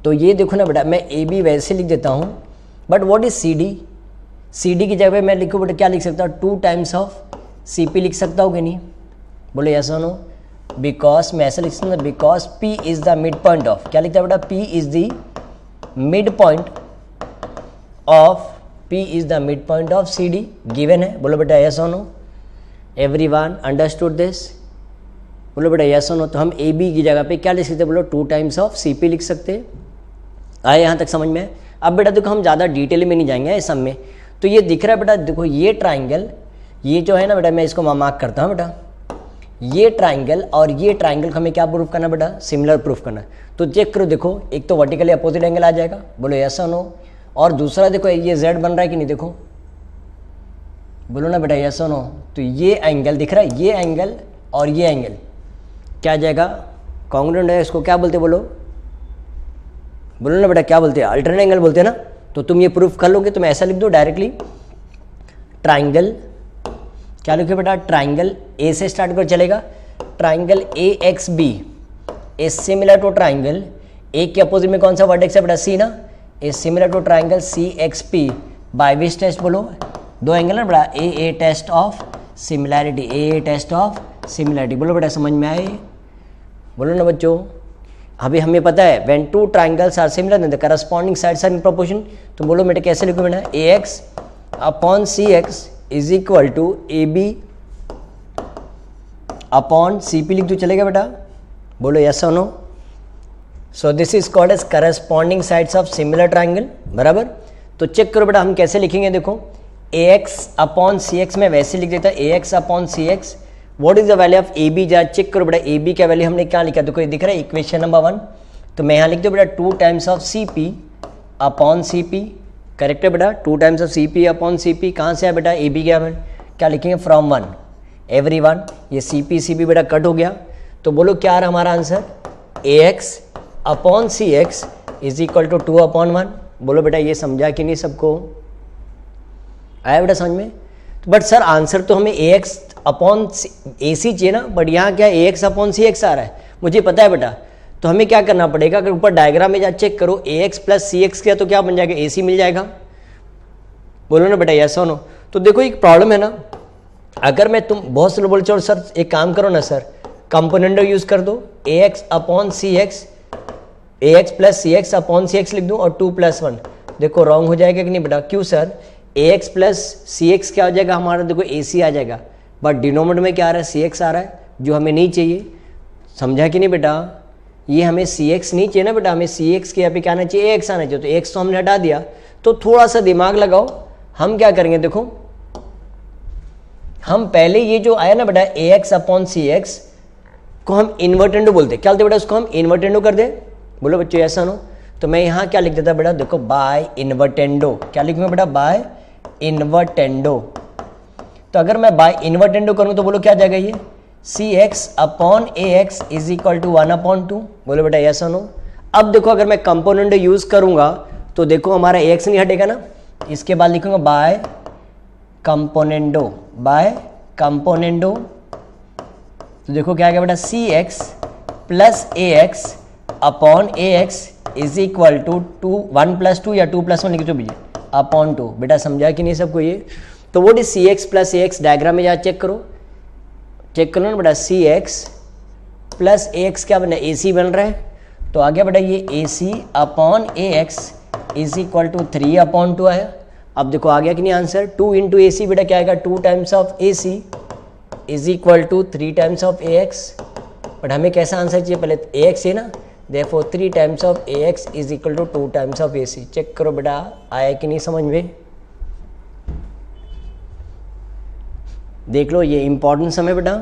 तो ये देखो ना बेटा, मैं AB वैसे लिख देता हूं, but what is CD, CD की जगह मैं लिखूँ बेटा, क्या लिख सकता हूँ, 2 टाइम्स ऑफ CP लिख सकता हूँ कि नहीं, बोलो यस और नो। बिकॉज मैं ऐसा लिख सकता हूँ, because P is the mid point of, क्या लिखता है बेटा, P is the mid point of, P is the mid point of CD, given है। बोलो बेटा यस और नो। एवरीवन अंडरस्टूड दिस, बोलो बेटा यस और नो। तो हम AB की जगह पे क्या लिख सकते हैं, बोलो 2 टाइम्स ऑफ CP लिख सकते हैं। आए यहाँ तक समझ में। अब बेटा देखो हम ज़्यादा डिटेल में नहीं जाएंगे इस सब में। तो ये दिख रहा है बेटा, देखो ये ट्राइंगल, ये जो है ना बेटा, मैं इसको मार्क करता हूँ बेटा, ये ट्राइंगल और ये ट्राइंगल हमें क्या प्रूफ करना बेटा, सिमिलर प्रूफ करना। तो चेक करो, देखो एक तो वर्टिकली अपोजिट एंगल आ जाएगा, बोलो यस और नो। और दूसरा देखो ये Z बन रहा है कि नहीं, देखो बोलो ना बेटा यस और नो। तो ये एंगल दिख रहा है, ये एंगल और ये एंगल क्या आ जाएगा, कॉन्ग्रुएंट है। इसको क्या बोलते, बोलो बोलो ना बेटा, क्या बोलते हैं, अल्टरनेट एंगल बोलते हैं ना। तो तुम ये प्रूफ कर लोगे तो मैं ऐसा लिख दो डायरेक्टली, ट्राइंगल क्या लिखे बेटा, ट्राइंगल A से स्टार्ट कर चलेगा, triangle AXB is similar to triangle A के अपोजिट में कौन सा वर्टेक्स है बेटा, C ना। Is similar to triangle C X P by which test, बोलो दो एंगल ना बेटा, a test of similarity, a test of similarity, बोलो बेटा समझ में आए, बोलो ना बच्चों। अभी हमें पता है when two triangles are similar then the corresponding sides are in proportion, तो बोलो बेटा कैसे लिखो बेटा, A x upon C X is equal to A B upon C P लिख दो, चलेगा बेटा, बोलो यस और no. So this is called as corresponding sides of similar triangle, बराबर। तो चेक करो बेटा हम कैसे लिखेंगे, देखो A x upon C X में वैसे लिख देता है, A x upon C X, what is the value of A B, जा चेक करो बेटा ए बी का वैल्यू हमने क्या लिखा, देखो ये दिख रहा है इक्वेशन नंबर 1, तो मैं यहाँ लिख दूँ बेटा 2 times of C P upon C P, correct है बेटा, 2 times of C P upon C P, कहाँ से है बेटा ए बी क्या लिखेंगे, फ्रॉम 1 एवरी 1, ये सी पी बेटा कट हो गया, तो बोलो क्या आ रहा हमारा answer, A x upon C X is equal to 2 upon 1, बोलो बेटा ये समझा कि नहीं सबको, आया बेटा समझ में। बट सर आंसर तो हमें ए एक्स अपॉन ए सी चाहिए ना, बट यहाँ क्या ए एक्स अपॉन सी एक्स आ रहा है, मुझे पता है बेटा, तो हमें क्या करना पड़ेगा, अगर ऊपर डायग्राम में जा चेक करो ए एक्स प्लस सी एक्स किया तो क्या बन जाएगा, ए सी मिल जाएगा, बोलो ना बेटा यस और नो। तो देखो एक प्रॉब्लम है ना, अगर मैं तुम बहुत से लोग बोल चलो सर एक काम करो ना सर, कंपोनेंट यूज कर दो, ए एक्स अपॉन सी एक्स, ए एक्स प्लस सी एक्स अपॉन सी एक्स लिख दूँ और 2 + 1, देखो रॉन्ग हो जाएगा कि नहीं बेटा, क्यों सर, ए एक्स प्लस सी एक्स क्या हो जाएगा हमारा, देखो ए सी आ जाएगा, बट डिनोमिनेटर में क्या आ रहा है, सी एक्स आ रहा है, जो हमें नहीं चाहिए, समझा कि नहीं बेटा, ये हमें सी एक्स नहीं चाहिए ना बेटा, हमें सी एक्स के यहाँ पे क्या आना चाहिए, ए एक्स आना चाहिए, तो एक्स तो हमने हटा दिया, तो थोड़ा सा दिमाग लगाओ, हम क्या करेंगे, देखो हम पहले ये जो आया ना बेटा A x upon C x को हम इन्वर्टेंडो बोलते, क्या बोलते बेटा उसको हम इन्वर्टेंडो कर दे, बोलो बच्चों ऐसा नो, तो मैं यहाँ क्या लिख देता बेटा, देखो बाय इन्वर्टेंडो, क्या लिखूंगा बेटा, बाय इन्वर्टेंडो, तो अगर मैं बाय इन्वर्टेंडो करूँ तो बोलो क्या जाएगा ये, C X upon A x is equal to 1/2, बोलो बेटा यस और नो। अब देखो अगर मैं कंपोनेंट यूज करूंगा तो देखो हमारा ए एक्स नहीं हटेगा ना, इसके बाद लिखूंगा बाय कंपोनेंडो, बाय कंपोनेंडो, तो देखो क्या आ गया बेटा, c x plus a x upon A x is equal to 1 + 2 या 2 + 1 लिख दो भैया अपॉन 2, बेटा समझा कि नहीं सबको ये। तो वो सी x plus a x diagram में जा चेक करो ना बेटा, c x plus a x क्या बना, ए सी बन रहा है, तो आ गया बेटा ये a C upon A x is equal to 3/2 आया। अब देखो आ गया कि नहीं आंसर, 2 × ए सी बेटा क्या आएगा, 2 times of A C is equal to 3 times of A x, but हमें कैसा आंसर चाहिए, पहले ए एक्स है ना, therefore 3 times of A x is equal to 2 times of A C. Check करो बेटा आया कि नहीं समझ में, देख लो ये इंपॉर्टेंट सम है बेटा,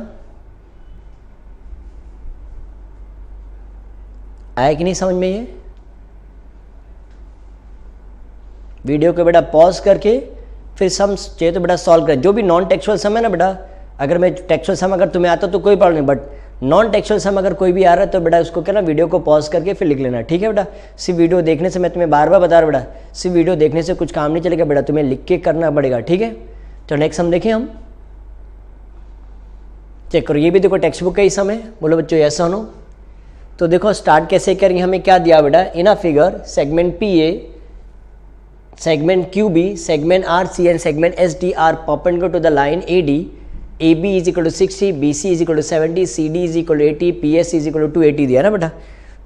आया कि नहीं समझ में, ये वीडियो को बेटा पॉज करके फिर सम चाहिए तो बेटा सॉल्व करें, जो भी नॉन टेक्सुअल सम है ना बेटा, अगर मैं टेक्सुअल सम अगर तुम्हें आता तो कोई प्रॉब्लम नहीं, बट नॉन टेक्सुअल सम अगर कोई भी आ रहा है तो बेटा उसको क्या ना वीडियो को पॉज करके फिर लिख लेना, ठीक है बेटा। सिर्फ वीडियो देखने से, मैं तुम्हें बार बार बता रहा हूँ बेटा, सिर्फ वीडियो देखने से कुछ काम नहीं चलेगा बेटा, तुम्हें लिख के करना पड़ेगा, ठीक है। तो नेक्स्ट हम देखें, हम चेक करो, ये भी देखो टेक्स्ट बुक का ही सम है, बोलो बच्चों यस और नो। तो देखो स्टार्ट कैसे करेंगे, हमें क्या दिया बेटा, in a figure segment P A, segment QB, segment RC and segment SD are perpendicular to the line AD. AB is equal to 60, BC is equal to 70, CD is equal to 80, PS is equal to 280 दिया ना बेटा।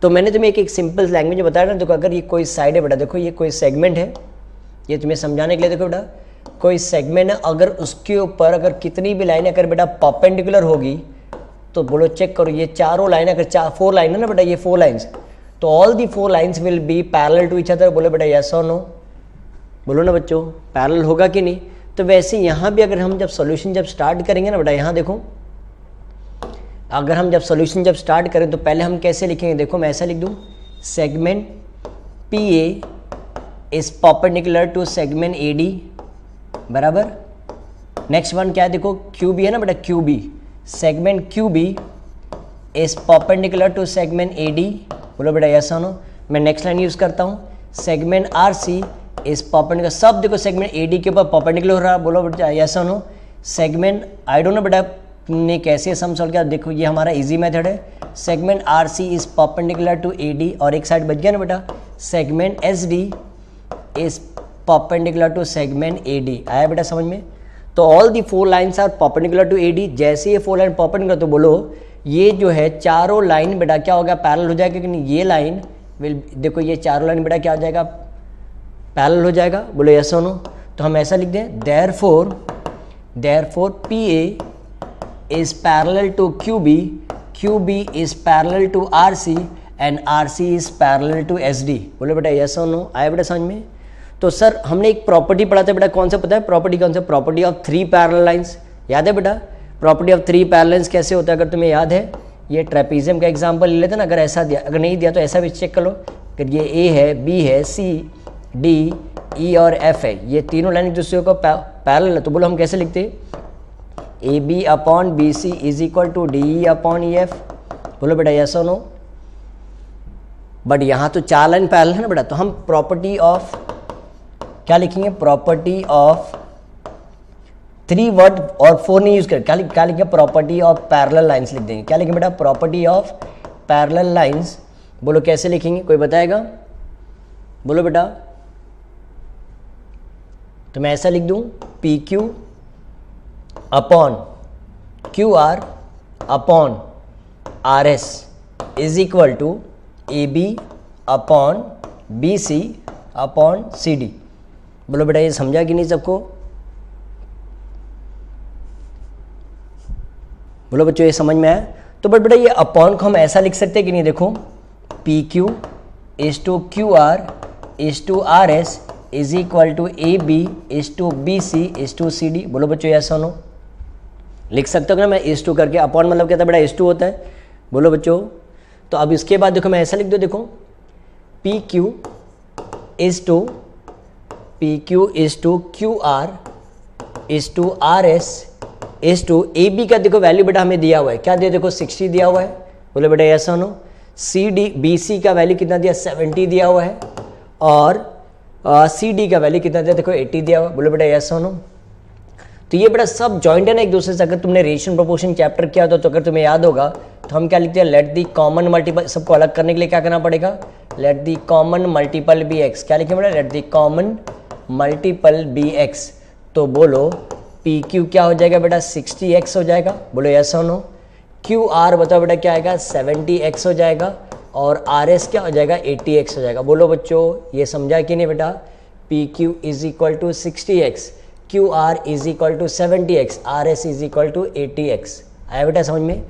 तो मैंने तुम्हें एक सिंपल लैंग्वेज में बताया ना, देखो अगर ये कोई साइड है बेटा, देखो ये कोई सेगमेंट है, ये तुम्हें समझाने के लिए देखो बेटा, कोई सेगमेंट है, अगर उसके ऊपर अगर कितनी भी लाइन अगर बेटा परपेंडिकुलर होगी तो बोलो चेक करो, ये चारों लाइन अगर 4 लाइन है ना बेटा, ये 4 लाइन्स, तो all the 4 lines will be parallel to each other, बोलो बेटा यस और नो, बोलो ना बच्चों पैरेलल होगा कि नहीं। तो वैसे यहाँ भी अगर हम जब सॉल्यूशन जब स्टार्ट करेंगे ना बेटा, यहाँ देखो अगर हम जब सॉल्यूशन जब स्टार्ट करें तो पहले हम कैसे लिखेंगे, देखो मैं ऐसा लिख दूँ, segment P A is perpendicular to segment A D, बराबर। नेक्स्ट वन क्या है, देखो क्यू बी है ना बेटा, Q B, segment Q B is perpendicular to segment A D, बोलो बेटा यस और नो। मैं नेक्स्ट लाइन यूज करता हूँ, सेगमेंट आर सी इस परपेंडिकुलर, सब देखो सेगमेंट एडी के ऊपर परपेंडिकुलर हो रहा है, बोलो बेटा यस और no. Segment I don't know बेटा तुमने कैसे सम सॉल्व किया, देखो ये हमारा इजी मेथड है, segment R C is perpendicular to AD, और एक साइड बच गया ना बेटा, segment S D is perpendicular to segment AD। आया बेटा समझ में? तो all the 4 lines are perpendicular to AD। जैसे ये 4 लाइन परपेंडिकुलर, तो बोलो ये जो है चारों लाइन बेटा क्या होगा, पैरेलल हो जाएगा कि नहीं? ये लाइन विल, देखो ये चारों लाइन बेटा क्या हो जाएगा, पैरेलल हो जाएगा। बोलो यस और नो। तो हम ऐसा लिख दें, therefore PA is parallel to QB, QB is parallel to RC and RC is parallel to SD। बोलो बेटा यस और नो। आया बेटा समझ में? तो सर हमने एक प्रॉपर्टी पढ़ा था बेटा, कौन सा पता है प्रॉपर्टी? कौन सा? Property of 3 parallel lines. याद है बेटा प्रॉपर्टी ऑफ 3 पैरेलल लाइंस कैसे होता है? अगर तुम्हें याद है, ये ट्रेपीजियम का एग्जांपल ले लेते ना। अगर ऐसा दिया, अगर नहीं दिया तो ऐसा भी चेक कर लो। अगर ये A है, B है, C, D, E और F है, ये तीनों लाइन एक दूसरे को पैरेलल है, तो बोलो हम कैसे लिखते हैं? AB upon BC is equal to DE upon EF। बोलो बेटा यस और नो। बट यहाँ तो 4 लाइन पैरेलल है ना बेटा, तो हम प्रॉपर्टी ऑफ क्या लिखेंगे? प्रॉपर्टी ऑफ 3 वर्ड और 4 नहीं यूज कर, क्या लिखेंगे? प्रॉपर्टी ऑफ पैरेलल लाइंस लिख देंगे। क्या लिखेंगे बेटा? Property of parallel lines. बोलो कैसे लिखेंगे, कोई बताएगा? बोलो बेटा। तो मैं ऐसा लिख दूं, PQ upon QR upon RS is equal to AB upon BC upon CD। बोलो बेटा ये समझा कि नहीं सबको? बोलो बच्चों ये समझ में आया? तो बट बेटा ये अपॉन को हम ऐसा लिख सकते हैं कि नहीं? देखो PQ is to QR is to RS is equal to AB is to BC is to CD। बोलो बच्चों ऐसा नो लिख सकते हो ना? मैं इज टू करके, अपॉन मतलब क्या था बेटा? इज टू होता है। बोलो बच्चों। तो अब इसके बाद देखो मैं ऐसा लिख दो, देखो PQ is to QR is to RS is to AB का देखो वैल्यू बेटा हमें दिया हुआ है, क्या दिया? देखो 60 दिया हुआ है। बोलो बेटा ऐसा नो। BC का वैल्यू कितना दिया? 70 दिया हुआ है। और CD का वैल्यू कितना दिया? देखो 80 दिया हुआ है। बोलो बेटा ऐसा नो। तो ये बेटा सब जॉइंट है ना एक दूसरे से। अगर तुमने रेशियो प्रोपोर्शन चैप्टर किया तो अगर तुम्हें याद होगा तो हम क्या लिखते हैं? लेट दी कॉमन मल्टीपल, सबको अलग करने के लिए क्या करना पड़ेगा? Let the common multiple be x. क्या लिखें बेटा? Let the common multiple be x. तो बोलो PQ क्या हो जाएगा बेटा? 60x हो जाएगा। बोलो यस और नो। QR बताओ बेटा क्या आएगा? 70x हो जाएगा। और RS क्या हो जाएगा? 80x हो जाएगा। बोलो बच्चों ये समझा कि नहीं बेटा? PQ is equal to 60x, QR is equal to 70x, RS is equal to 80x। आया बेटा समझ में?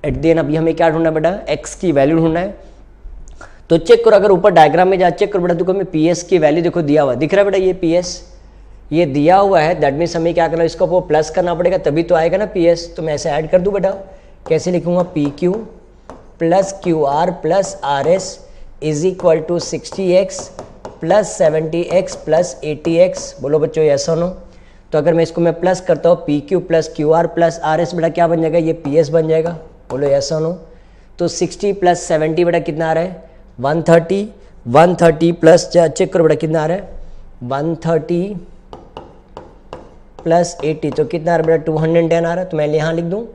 एट द एंड अभी हमें क्या ढूंढना बेटा? x की वैल्यू ढूंढना है। तो चेक करो, अगर ऊपर डायग्राम में जा चेक करो बेटा, देखो हमें PS की वैल्यू देखो दिया हुआ है, दिख रहा है बेटा? ये PS ये दिया हुआ है, दैट मीन्स हमें क्या करना है? इसको वो प्लस करना पड़ेगा तभी तो आएगा ना PS। तो मैं ऐसे ऐड कर दूं बेटा, कैसे लिखूंगा? PQ plus QR plus RS is equal to 60x plus 70x plus 80x। बोलो बच्चों यस और नो। तो अगर मैं इसको मैं प्लस करता हूँ, PQ plus QR plus RS बेटा क्या बन जाएगा? ये PS बन जाएगा। बोलो यस और नो। तो 60 प्लस 70 बेटा कितना आ रहा है? 130। 130 प्लस चेक करो बेटा कितना आ रहा है? 130 प्लस 80 तो कितना आ रहा है बेटा? 210 आ रहा है। तो मैं यहाँ लिख दूँ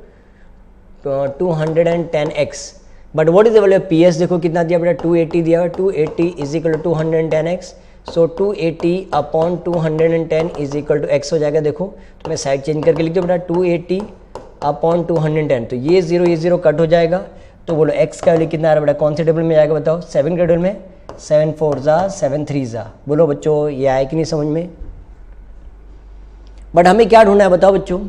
210x। But what is the value of PS? देखो कितना दिया बेटा? 280 दिया हुआ। 280 is equal to 210x। So 280 upon 210 is equal to x हो जाएगा। देखो तो मैं साइड चेंज करके लिख दूँ बेटा 280 अपॉन 210। तो ये 0 कट हो जाएगा। तो बोलो x का वैल्यू कितना आ रहा है बेटा? कौन से टेबल में जाएगा बताओ? 7 के टेबल में। 7 4 जा 7 3 जा। बोलो बच्चों ये आए कि नहीं समझ में? बट हमें क्या ढूंढना है बताओ बच्चों?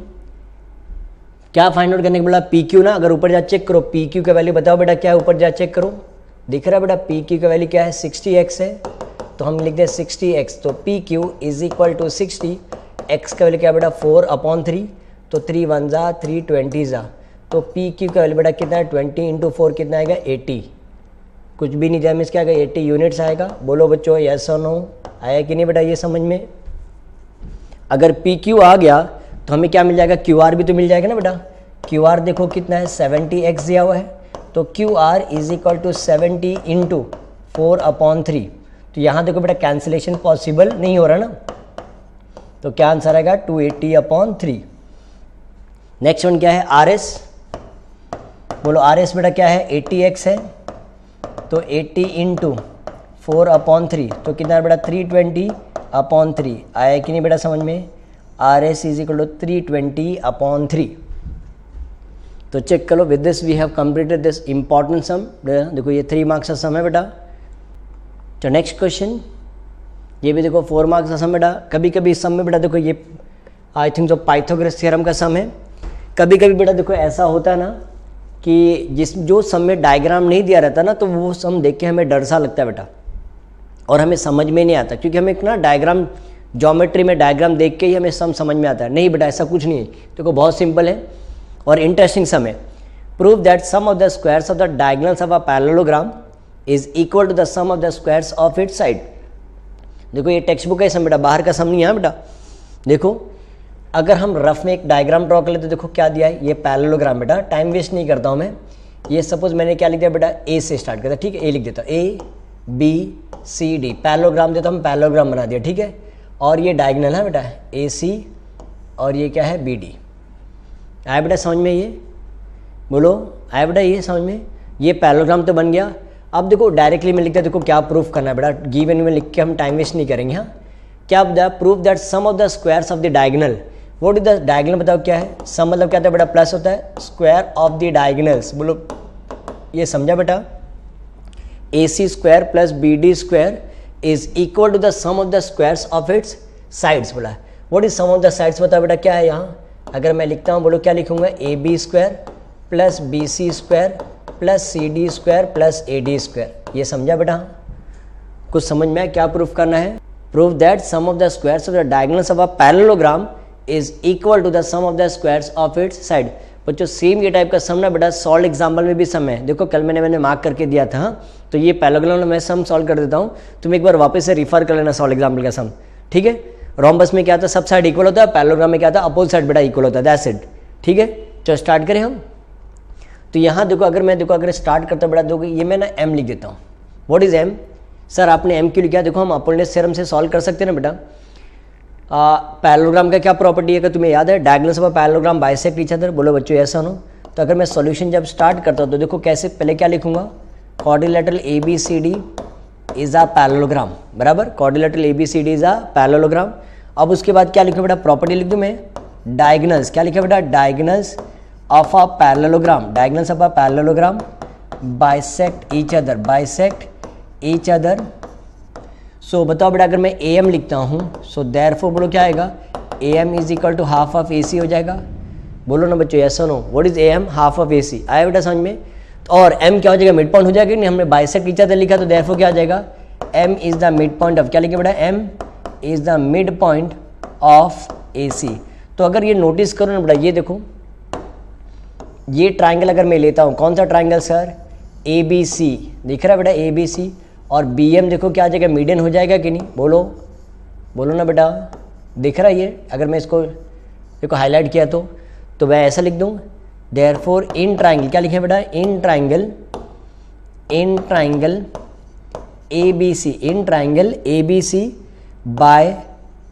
क्या फाइंड आउट करने के बोला? PQ ना। अगर ऊपर जा चेक करो, PQ का वैल्यू बताओ बेटा क्या है? ऊपर जा चेक करो, दिख रहा है बेटा? PQ का वैल्यू क्या है? 60x है। तो हम लिखते हैं 60x। तो PQ is equal to 60, x का वैल्यू क्या है बेटा? 4 अपॉन 3। तो 3 1 जा 3 20 जा। तो PQ का वैल्यू बेटा कितना है? 20 इंटू 4 कितना आएगा? 80। कुछ भी नहीं जाए, क्या आएगा? 80 यूनिट्स आएगा। बोलो बच्चों यस और नो। आया कि नहीं बेटा ये समझ में? अगर PQ आ गया तो हमें क्या मिल जाएगा? QR भी तो मिल जाएगा ना बेटा? QR देखो कितना है? 70x दिया हुआ है। तो QR is equal to 70 into 4 upon 3। तो यहाँ देखो बेटा कैंसिलेशन पॉसिबल नहीं हो रहा ना। तो क्या आंसर आएगा? 280 अपॉन 3। नेक्स्ट वन क्या है? RS। बोलो RS बेटा क्या है? 80x है। तो 80 इंटू 4 अपॉन 3 तो कितना है बेटा? 320 अपॉन 3 आया कि नहीं बेटा समझ में, RS इज इक्वल टू 320/3। तो चेक करो, with this we have completed this important sum. देखो ये 3 मार्क्स का सम है बेटा। तो नेक्स्ट क्वेश्चन, ये भी देखो 4 मार्क्स का सम बेटा। कभी कभी इस सम में बेटा देखो ये आई थिंक जो पाइथागोरस थ्योरम का सम है। कभी कभी बेटा देखो ऐसा होता है ना कि जो सम में डायग्राम नहीं दिया रहता ना, तो वो सम देख के हमें डर सा लगता है बेटा, और हमें समझ में नहीं आता, क्योंकि हमें एक ना डायग्राम, ज्योमेट्री में डायग्राम देख के ही हमें सम समझ में आता है। नहीं बेटा ऐसा कुछ नहीं है, देखो बहुत सिंपल है और इंटरेस्टिंग सम है। Prove that sum of the squares of the diagonals of a parallelogram is equal to the sum of the squares of its side. देखो ये टेक्स्ट बुक है सम बेटा, बाहर का सम नहीं है बेटा। देखो अगर हम रफ में एक डायग्राम ड्रॉ कर लेते, देखो क्या दिया है, ये पैरेललोग्राम बेटा। टाइम वेस्ट नहीं करता हूँ मैं। ये सपोज मैंने क्या लिख दिया बेटा, ए से स्टार्ट करता, ठीक है, ए लिख देता, ABCD पैरेललोग्राम देता हूँ, पैरेललोग्राम बना दिया, ठीक है। और ये डायगोनल है बेटा AC, और ये क्या है BD। आया बेटा समझ में, ये बोलो आया बेटा, ये समझ में, ये पैरेललोग्राम तो बन गया। अब देखो डायरेक्टली मैं लिखता, देखो क्या प्रूफ करना है बेटा, गिवन में लिख के हम टाइम वेस्ट नहीं करेंगे। हाँ क्या बताया, proof that sum of the squares of the diagonal. What is the diagonal, बताओ क्या है। सम मतलब क्या होता है बेटा, प्लस होता है, स्क्वायर ऑफ द डायगोनल्स, बोलो ये समझा बेटा। AC square plus BD square is equal to the sum of the squares of its sides. बोला what is sum of the sides, बताओ बेटा क्या है यहाँ। अगर मैं लिखता हूँ, बोलो क्या लिखूंगा, AB square plus BC square plus CD square plus AD square. ये समझा बेटा, कुछ समझ में आया क्या प्रूफ करना है। Proof that sum of the squares of the diagonals of a parallelogram is equal to the sum of the squares of its side. बच्चों सेम ये टाइप का सम ना बेटा सॉल्व एग्जाम्पल में भी सम है। देखो कल मैंने मार्क करके दिया था। तो ये पैरेललोग्राम में सम सॉल्व कर देता हूँ, तुम एक बार वापस से रिफर कर लेना सॉल्व एग्जाम्पल का सम, ठीक है। रोम्बस में क्या था, सब साइड इक्वल होता है, पैरेललोग्राम में क्या था, अपोजिट साइड बेटा इक्वल होता है, दैट्स इट, ठीक है। चलो स्टार्ट करें हम। तो यहाँ देखो अगर स्टार्ट करता बेटा, देखो ये मैं ना M लिख देता हूँ। व्हाट इज M, सर आपने M क्यों लिखा, देखो हम अपोलोनियस थ्योरम से सॉल्व कर सकते हैं ना बेटा। पैरेललोग्राम का क्या प्रॉपर्टी है कि तुम्हें याद है, diagonals of a parallelogram bisect each other. बोलो बच्चों ऐसा हो। तो अगर मैं सॉल्यूशन जब स्टार्ट करता हूँ तो देखो कैसे, पहले क्या लिखूंगा, quadrilateral ABCD is a parallelogram, बराबर, quadrilateral ABCD is a parallelogram. अब उसके बाद क्या लिखूँ बेटा, प्रॉपर्टी लिख दूँ मैं, डायगोनल्स, क्या लिखा बेटा, diagonals of a parallelogram, diagonals of a parallelogram bisect each other. So बताओ बेटा अगर मैं AM लिखता हूँ, सो देयरफॉर बोलो क्या आएगा, AM is equal to half of AC हो जाएगा। बोलो ना बच्चों यस और no, what is AM, half of AC। आया बेटा समझ में। और M क्या हो जाएगा, मिड पॉइंट हो जाएगा नहीं, हमने बाइसेक्ट ईच अदर लिखा तो देयरफॉर क्या आ जाएगा, M is the mid point of, क्या लिखे बेटा, M is the mid point of AC। तो अगर ये नोटिस करो ना बेटा, ये देखो ये ट्राइंगल अगर मैं लेता हूँ, कौन सा ट्राइंगल सर, ABC, दिख रहा है बेटा ABC, और BM देखो क्या आ जाएगा, मीडियन हो जाएगा कि नहीं, बोलो ना बेटा, दिख रहा है ये। अगर मैं इसको देखो हाईलाइट किया तो मैं ऐसा लिख दूँ, देयरफॉर इन ट्राइंगल, क्या लिखे बेटा, in triangle ABC by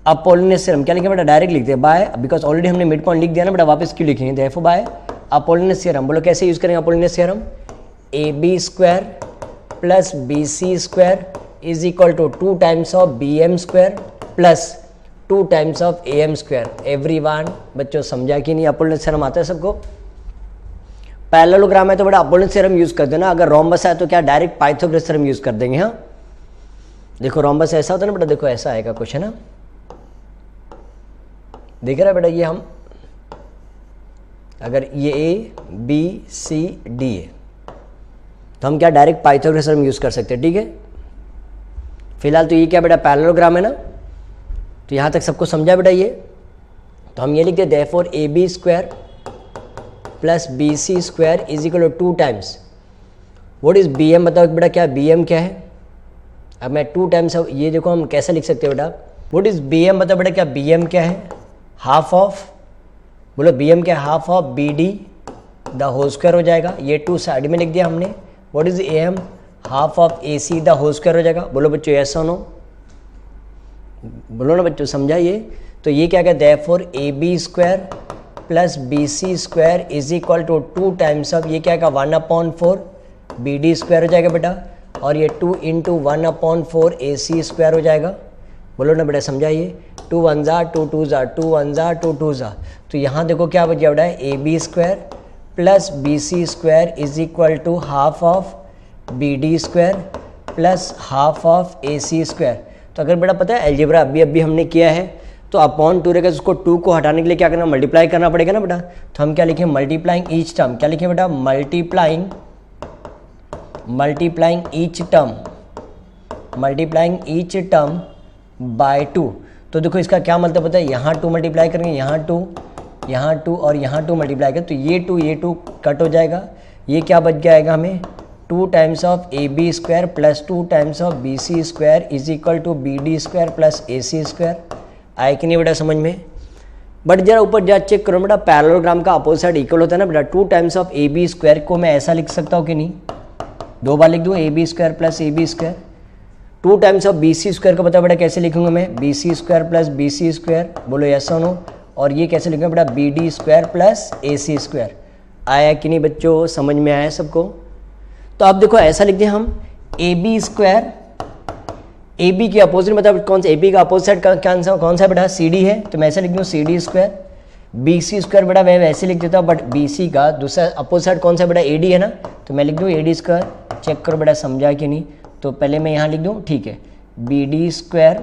Apollonius theorem, क्या लिखे बेटा, डायरेक्ट लिखते हैं बाय, बिकॉज ऑलरेडी हमने मिड पॉइंट लिख दिया ना बेटा, वापस क्यों लिखेंगे, देयरफॉर बाय अपोलोनियस थ्योरम। बोलो कैसे यूज करेंगे Apollonius theorem, AB square plus BC square is equal to 2 times of BM square plus 2 times of AM square. Everyone बच्चों समझा कि नहीं, अपोलोनियस थ्योरम आता है सबको। पैरेललोग्राम है तो बड़ा अपोलोनियस थ्योरम यूज करते हैं ना। अगर रोम्बस है तो क्या डायरेक्ट पाइथागोरस थ्योरम यूज कर देंगे। हाँ देखो रोम्बस ऐसा होता है ना बेटा, देखो ऐसा आएगा क्वेश्चन ना, देख रहा है बेटा, ये हम अगर ये ABCD है तो हम क्या डायरेक्ट पाइथागोरस थ्योरम यूज कर सकते हैं, ठीक है। फिलहाल तो ये क्या बेटा पैरेललोग्राम है ना, तो यहाँ तक सबको समझा बेटा ये। तो हम ये लिखते हैं therefore AB square plus BC square is equal to 2 times, what is BM, बताओ बेटा क्या BM क्या है। अब मैं 2 टाइम्स, ये देखो हम कैसे लिख सकते हैं बेटा, व्हाट इज BM, बताओ बेटा क्या BM क्या है, हाफ ऑफ, बोलो BM क्या है, half of BD the whole square हो जाएगा। ये 2 साइड में लिख दिया हमने। What is AM, half of AC the whole square हो जाएगा। बोलो बच्चों यस और नो, बोलो ना बच्चों समझा ये। तो ये क्या कहते हैं, therefore AB square plus BC square is equal to 2 times of, ये क्या का 1/4 BD स्क्वायर हो जाएगा बेटा, और ये 2 × 1/4 AC स्क्वायर हो जाएगा। बोलो ना बेटा, समझाइए। 2 1 ज़ा 2 2 ज़ा 2 1 ज़ा 2 2 ज़ा, तो यहाँ देखो क्या बच गया बेटा, A B square plus B C square is equal to half of B D square plus half of A C square. तो अगर बेटा पता है अलजेब्रा अभी हमने किया है, तो अपॉन 2 रहेगा, उसको 2 को हटाने के लिए क्या करना, मल्टीप्लाई करना पड़ेगा ना बेटा। तो हम क्या लिखें, मल्टीप्लाइंग ईच टर्म, क्या लिखें बेटा, मल्टीप्लाइंग ईच टर्म बाय 2। तो देखो इसका क्या मतलब पता है, यहाँ 2 मल्टीप्लाई करेंगे, यहाँ 2 और यहाँ 2 मल्टीप्लाई करें, तो ये 2 कट हो जाएगा। ये क्या बच जाएगा हमें, 2 times of A B square plus 2 times of B C square is equal to B D square plus A C square. आए कि नहीं बेटा समझ में। बट जरा ऊपर जा चेक करो बेटा, पैरेललोग्राम का अपोजिट साइड इक्वल होता है ना बेटा। 2 times of A B square को मैं ऐसा लिख सकता हूँ कि नहीं, 2 बार लिख दूँ, A B square plus A B square. 2 times of B C square को पता बेटा कैसे लिखूंगा मैं, B C square plus B C square, बोलो यस और नो। और ये कैसे लिखूंगा बेटा, B D square plus A C square. आया कि नहीं बच्चों, समझ में आया सबको। तो अब देखो ऐसा लिखते हैं हम, A B square, A B के अपोजिट मतलब कौन सा, ए बी का अपोजिट साइड कौन सा बेटा, सी डी है, तो मैं ऐसे लिख दूँ C D square. B C square बेटा मैं वैसे लिख देता हूँ, बट बी सी का दूसरा अपोजिट साइड कौन सा बेटा, ए डी है ना, तो मैं लिख दूँ ए डी स्क्वायर। चेक करो बेटा समझा कि नहीं। तो पहले मैं यहाँ लिख दूँ, ठीक है, B D square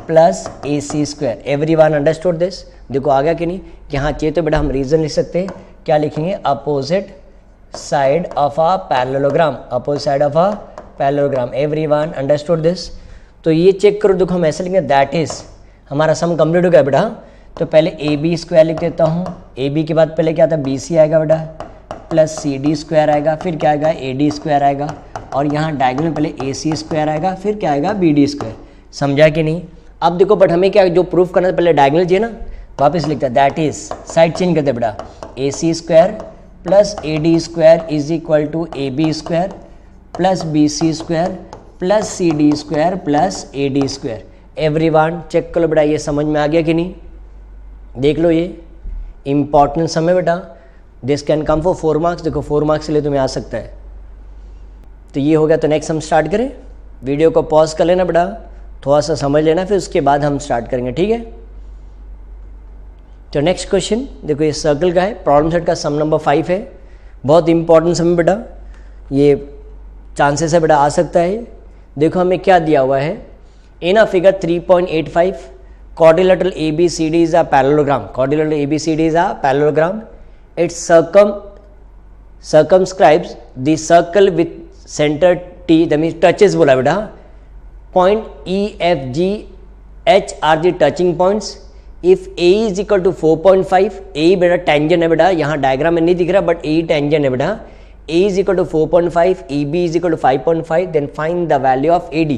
plus A C square. Everyone understood this. देखो आ गया कि नहीं। यहाँ चाहिए तो बेटा हम रीजन लिख सकते हैं, क्या लिखेंगे, opposite side of a parallelogram, opposite side of a parallelogram. Everyone understood this. तो ये चेक करो, देखो हम ऐसे लिखेंगे, दैट इज हमारा सम कंप्लीट हो गया बेटा। तो पहले ए बी स्क्वायर लिख देता हूँ, ए बी के बाद पहले क्या आता है, बी सी आएगा बेटा, प्लस सी डी स्क्वायर आएगा, फिर क्या आएगा, ए डी स्क्वायर आएगा, और यहाँ डायगोनल में पहले ए सी स्क्वायर आएगा, फिर क्या आएगा, बी डी स्क्वायर। समझा कि नहीं। अब देखो बट हमें क्या जो प्रूफ करना है, पहले डायगोनल चाहिए ना, वापस लिखता है, दैट इज साइड चेंज करते बेटा, A C square plus A D square is equal to A B square plus B C square plus C D square plus A D square. Everyone check करो बेटा, ये समझ में आ गया कि नहीं। देख लो ये इंपॉर्टेंट सम है बेटा, this can come for 4 marks. देखो 4 मार्क्स के लिए तुम्हें आ सकता है। तो ये हो गया, तो नेक्स्ट हम स्टार्ट करें। वीडियो को पॉज कर लेना बेटा, थोड़ा सा समझ लेना, फिर उसके बाद हम स्टार्ट करेंगे, ठीक है। तो नेक्स्ट क्वेश्चन देखो, ये सर्कल का है, प्रॉब्लम सेट का सम नंबर 5 है। बहुत इंपॉर्टेंट सम है बेटा, ये चांसेस है बेटा आ सकता है। देखो हमें क्या दिया हुआ है, इन a figure 3.85 quadrilateral ABCD is a parallelogram. Quadrilateral ABCD is a parallelogram. It circumscribes the circle with center T, that means touches बोला बेटा, point E, F, G, H are the touching points. If A is equal to 4.5, A बेटा टेंजेंट है बेटा, यहाँ डायग्राम में नहीं दिख रहा बट A टेंजेंट है बेटा। A is equal to 4.5, EB is equal to 5.5, then find the value of AD.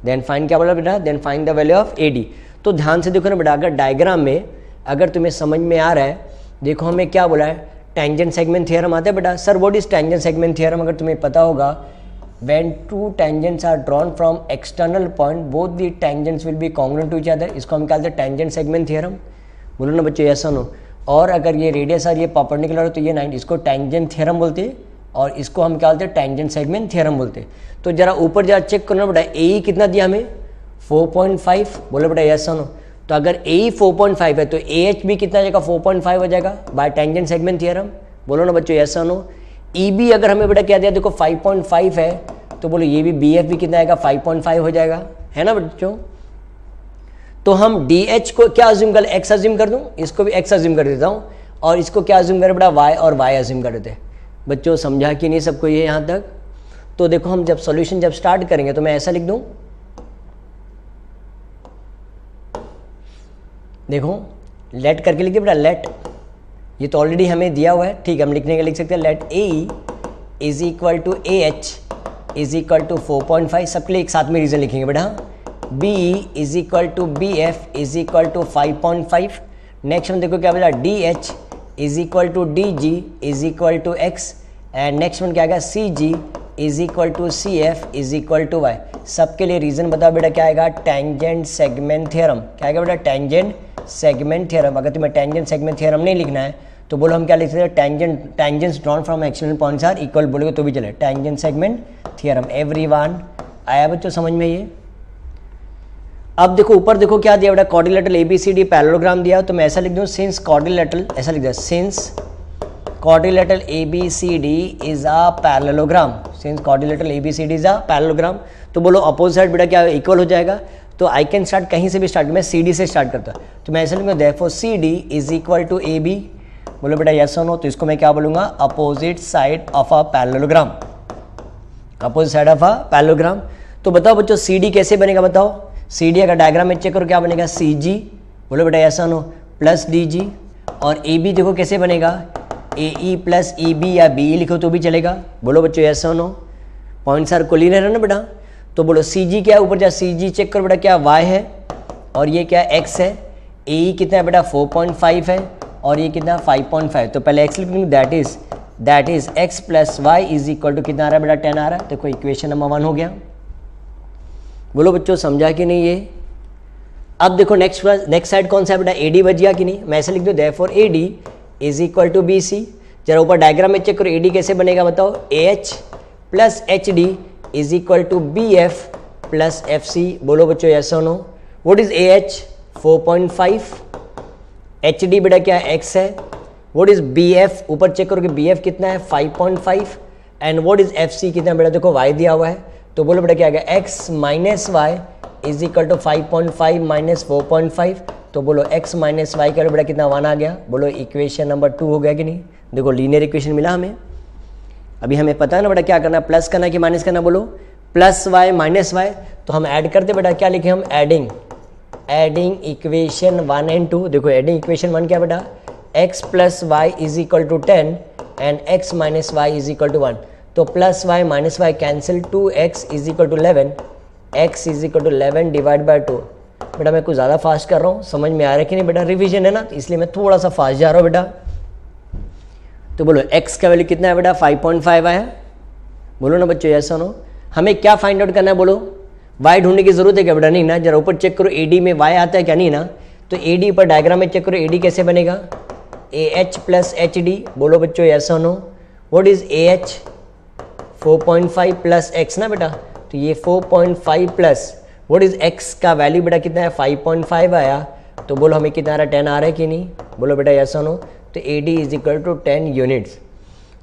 Then find क्या बोला बेटा, then find the value of AD. तो ध्यान से देखो ना बेटा, अगर डायग्राम में अगर तुम्हें समझ में आ रहा है, देखो हमें क्या बोला है, टेंजेंट सेगमेंट थ्योरम आता है बेटा। Sir what is tangent segment theorem, अगर तुम्हें पता होगा, when two tangents are drawn from external point both the tangents will be congruent to each other, इसको हम कहते हैं टेंजेंट सेगमेंट थ्योरम। बोलो ना बच्चों यस और नो। और अगर ये रेडियस और ये परपेंडिकुलर हो तो ये 90, इसको टेंजेंट थ्योरम बोलते हैं, और इसको हम क्या बोलते हैं, टेंजेंट सेगमेंट थ्योरम बोलते हैं। तो जरा ऊपर जरा चेक करना बेटा, ए कितना दिया हमें, 4.5, बोलो बेटा यस और नो। तो अगर ए 4.5 है तो ए एच भी कितना जाएगा, 4.5 हो जाएगा बाय टेंजेंट सेगमेंट थ्योरम। बोलो ना बच्चों यस और नो। ई बी अगर हमें बेटा क्या दिया, देखो 5.5 है, तो बोलो ये भी बी एफ भी कितना आएगा, 5.5 हो जाएगा, है ना बच्चों। तो हम डी एच को क्या अज्यूम कर, एक्स अज्यूम कर दूं, इसको भी एक्स अज्यूम कर देता हूँ, और इसको क्या अज्यूम करें बेटा, वाई और वाई अज्यूम कर देते हैं। बच्चों समझा कि नहीं सबको ये यहाँ तक। तो देखो हम जब सॉल्यूशन जब स्टार्ट करेंगे तो मैं ऐसा लिख दूं, देखो लेट करके लिखिए बेटा, लेट, ये तो ऑलरेडी हमें दिया हुआ है, ठीक है, हम लिखने के लिख सकते हैं, let A is equal to A H is equal to 4.5, सबके लिए एक साथ में रीजन लिखेंगे बेटा। B is equal to B F is equal to 5.5। Next हम देखो क्या बोला, D H is equal to D G is equal to x, and next one क्या आएगा, C G is equal to C F is equal to y. सबके लिए रीजन बताओ बेटा, क्या आएगा, टेंजेंट सेगमेंट थ्योरम। क्या आएगा बेटा, टेंजेंट सेगमेंट थ्योरम। अगर तुम्हें टेंजेंट सेगमेंट थ्योरम नहीं लिखना है तो बोलो हम क्या लिख सकते हैं, tangents drawn from external points are equal, बोलोगे तो भी चले, टेंजेंट सेगमेंट थ्योरम। एवरीवन आया बच्चों समझ में ये। अब देखो ऊपर देखो क्या दिया बेटा, क्वाड्रिलेटरल ABCD पैरेललोग्राम दिया, तो मैं ऐसा लिख दूँ सिंस क्वाड्रिलेटरल, ऐसा लिख दिया since quadrilateral ABCD is a parallelogram, since quadrilateral ABCD is a parallelogram. तो बोलो अपोजिट साइड बेटा क्या इक्वल हो जाएगा, तो आई कैन स्टार्ट कहीं से भी स्टार्ट, मैं CD से स्टार्ट करता, तो मैं ऐसा लिखूंगा therefore CD is equal to AB। बोलो बेटा यस और नो, तो इसको मैं क्या बोलूँगा, opposite side of a parallelogram, opposite side of a parallelogram. तो बताओ बच्चों CD कैसे बनेगा, बताओ CD अगर डायग्राम में चेक करो क्या बनेगा, CG, बोलो बेटा यस और नो, प्लस DG, और AB देखो कैसे बनेगा, AE प्लस EB या BE लिखो तो भी चलेगा, बोलो बच्चों यस और नो, पॉइंट्स आर कोलिनियर है ना बेटा। तो बोलो CG क्या है, ऊपर जा CG चेक करो बेटा क्या Y है, और ये क्या X है, AE कितना है बेटा 4.5 है, और ये कितना 5.5, तो पहले X लिख लूँगी, that is X plus y is equal to कितना आ रहा है बेटा 10 आ रहा है, देखो इक्वेशन नंबर 1 हो गया। बोलो बच्चों समझा कि नहीं ये। अब देखो नेक्स्ट साइड कौन सा है बेटा, AD बच गया कि नहीं, मैं ऐसे लिख दूँ therefore AD is equal to BC। जरा ऊपर डायग्राम में चेक करो AD कैसे बनेगा, बताओ AH plus HD is equal to BF plus FC। बोलो बच्चों यस और no. What is AH 4.5, HD बेटा क्या है X है, व्हाट इज BF ऊपर चेक करो कि BF कितना है 5.5, एंड व्हाट इज FC कितना बेटा, देखो Y दिया हुआ है, तो बोलो बेटा क्या आ गया X minus y is equal to 5.5 minus 4.5, तो बोलो X माइनस वाई का बेटा कितना 1 आ गया, बोलो इक्वेशन नंबर 2 हो गया कि नहीं। देखो लीनियर इक्वेशन मिला हमें। अभी हमें पता है ना बेटा क्या करना, प्लस करना कि माइनस करना, बोलो प्लस वाई माइनस वाई, तो हम ऐड करते बेटा, क्या लिखे हम, एडिंग इक्वेशन 1 एंड 2। देखो एडिंग इक्वेशन 1 क्या बेटा, x plus y is equal to 10 and x minus y is equal to 1, तो plus y minus y cancel, 2x is equal to 11, x is equal to 11 divide by 2। बेटा मैं कुछ ज़्यादा फास्ट कर रहा हूँ, समझ में आ रहा है कि नहीं बेटा, रिवीजन है ना, इसलिए मैं थोड़ा सा फास्ट जा रहा हूँ बेटा। तो बोलो x का वैल्यू कितना है बेटा 5.5 आया, बोलो ना बच्चों यस और नो। हमें क्या फाइंड आउट करना है, बोलो y ढूंढने की जरूरत है क्या बेटा, नहीं ना। जरा ऊपर चेक करो AD में y आता है क्या, नहीं ना, तो AD पर डायग्राम में चेक करो AD कैसे बनेगा, AH प्लस HD, बोलो बच्चों यस और no. What is AH 4.5 plus x ना बेटा, तो ये 4.5 प्लस व्हाट इज x का वैल्यू बेटा कितना है 5.5 आया, तो बोलो हमें कितना आ रहा है 10 आ रहा है कि नहीं, बोलो बेटा यस और नो। तो AD is equal to 10 units.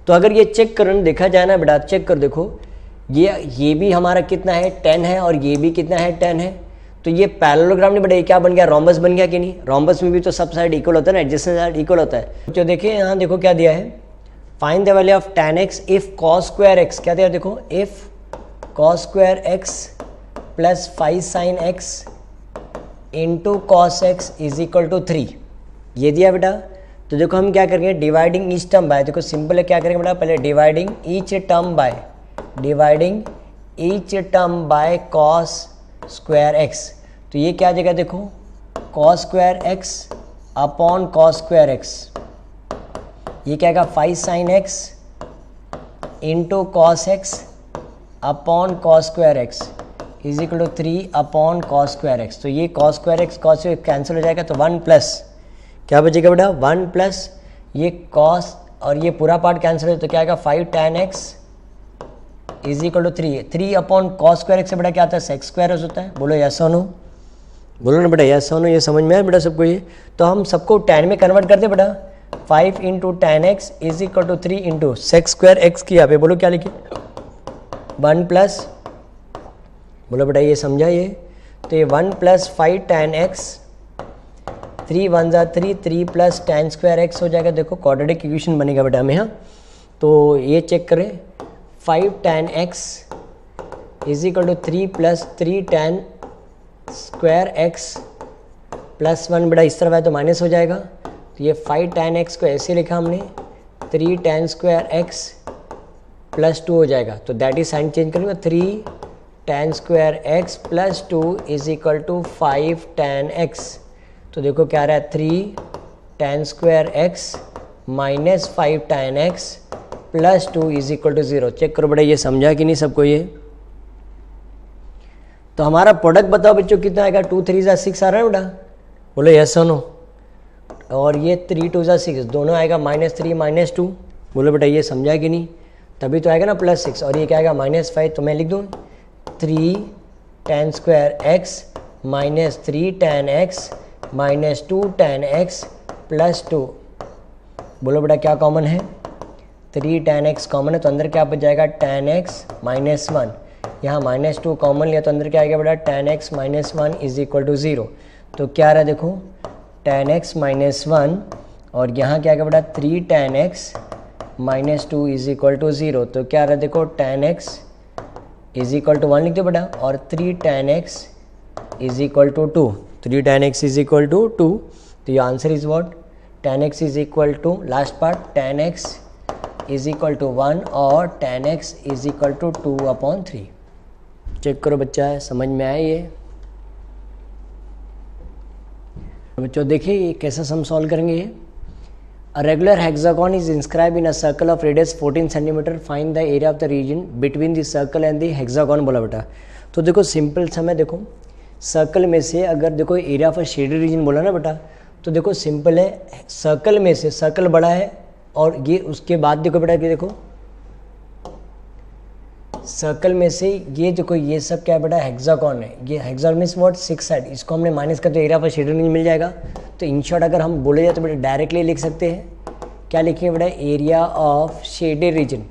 तो अगर ये चेक करो देखा जाए ना बेटा, चेक कर देखो ये भी हमारा कितना है 10 है, और ये भी कितना है 10 है, तो ये पैरेललोग्राम नहीं बेटा, ये क्या बन गया, रोम्बस बन गया कि नहीं। रोम्बस में भी तो सब साइड इक्वल होता है ना, एडजेसेंट साइड इक्वल होता है। तो देखिए यहाँ देखो क्या दिया है, find the value of tan x if cos square x, क्या दिया देखो, if cos square x plus 5 sin x into cos x is equal to 3, ये दिया बेटा। तो देखो हम क्या करेंगे, डिवाइडिंग ईच टर्म बाय, देखो सिंपल है, क्या करेंगे बेटा, पहले dividing each term by cos square x, तो ये क्या जगह देखो cos square x upon cos square x, ये क्या आएगा 5 sine x into cos x upon cos square x is equal to 3 upon cos square x। तो ये cos square x cos cancel हो जाएगा, तो 1 प्लस क्या बचेगा बेटा 1 प्लस ये कॉस और ये पूरा पार्ट कैंसिल हो, तो क्या आएगा 5 tan x is equal to 3 upon cos square x से बेटा क्या आता है सेक्स स्क्वायर होता है। बोलो यस और नो, बोलो ना बेटा यस और नो, ये समझ में आया बेटा सबको। ये तो हम सबको tan में कन्वर्ट करते बेटा, 5 into tan x is equal to 3 into sec square x की, यहाँ पे बोलो क्या लिखे 1 प्लस, बोलो बेटा ये समझा ये, तो ये 1 प्लस 5 tan x, 3 1 जा 3 प्लस tan स्क्वायर x हो जाएगा। देखो क्वाड्रेटिक इक्वेशन बनेगा बेटा हमें, हाँ तो ये चेक करें 5 tan x is equal to 3 plus 3 tan square x plus 1 बेटा इस तरफ है तो माइनस हो जाएगा, तो ये 5 tan x को ऐसे लिखा हमने 3 tan स्क्वायर x प्लस 2 हो जाएगा, तो दैट इज साइन चेंज करूँगा 3 tan square x plus 2 is equal to 5 tan x। तो देखो क्या आ रहा है 3 tan square x minus 5 tan x plus 2 is equal to 0। Check करो बेटा ये समझा कि नहीं सबको ये। तो हमारा प्रोडक्ट बताओ बच्चों कितना आएगा, 2 3 जा 6 आ रहा है बेटा, बोलो यस और नो। और ये 3 2 जा 6 दोनों आएगा -3 -2, बोलो बेटा ये समझा कि नहीं, तभी तो आएगा ना +6, और ये क्या आएगा -5, तो मैं लिख दूँ 3 tan square x minus 3 tan x minus 2 tan x plus 2। बोलो बेटा क्या कॉमन है? 3 tan x कॉमन है, तो अंदर क्या बच जाएगा? tan x minus 1। यहाँ माइनस 2 कॉमन लिया तो अंदर क्या आएगा बेटा? tan x minus 1 is equal to 0। तो क्या आ रहा है देखो, tan x माइनस 1 और यहाँ क्या आएगा बेटा? 3 tan x minus 2 is equal to 0। तो क्या आ रहा है देखो, tan x is equal to 1 लिख दो बेटा, और 3 tan x is equal to 2। 3 tan x is equal to 2। तो ये answer is what? tan x is equal to, last part, tan x is equal to 1 और tan x is equal to 2/3। Check करो बच्चा, है समझ में आया ये? बच्चों देखिए ये कैसा सम सॉल्व करेंगे ये। A regular hexagon is inscribed in a circle of radius 14 cm. Find the area of the region between the circle and the hexagon। बोला बेटा, तो देखो सिंपल सम है। देखो सर्कल में से अगर देखो एरिया ऑफ शेडेड रीजन बोला ना बेटा, तो देखो सिंपल है, सर्कल में से सर्कल बड़ा है और ये उसके बाद देखो बेटा कि देखो सर्कल में से ये देखो ये सब क्या है बेटा? हेक्सागोन है। ये हेक्सागोन मीन्स व्हाट? 6 साइड। इसको हमने माइनस कर तो एरिया पर शेडेड रीजन मिल जाएगा। तो इन शॉर्ट अगर हम बोले जाए तो बेटा डायरेक्टली लिख सकते हैं। क्या लिखेंगे बेटा? Area of shaded reason.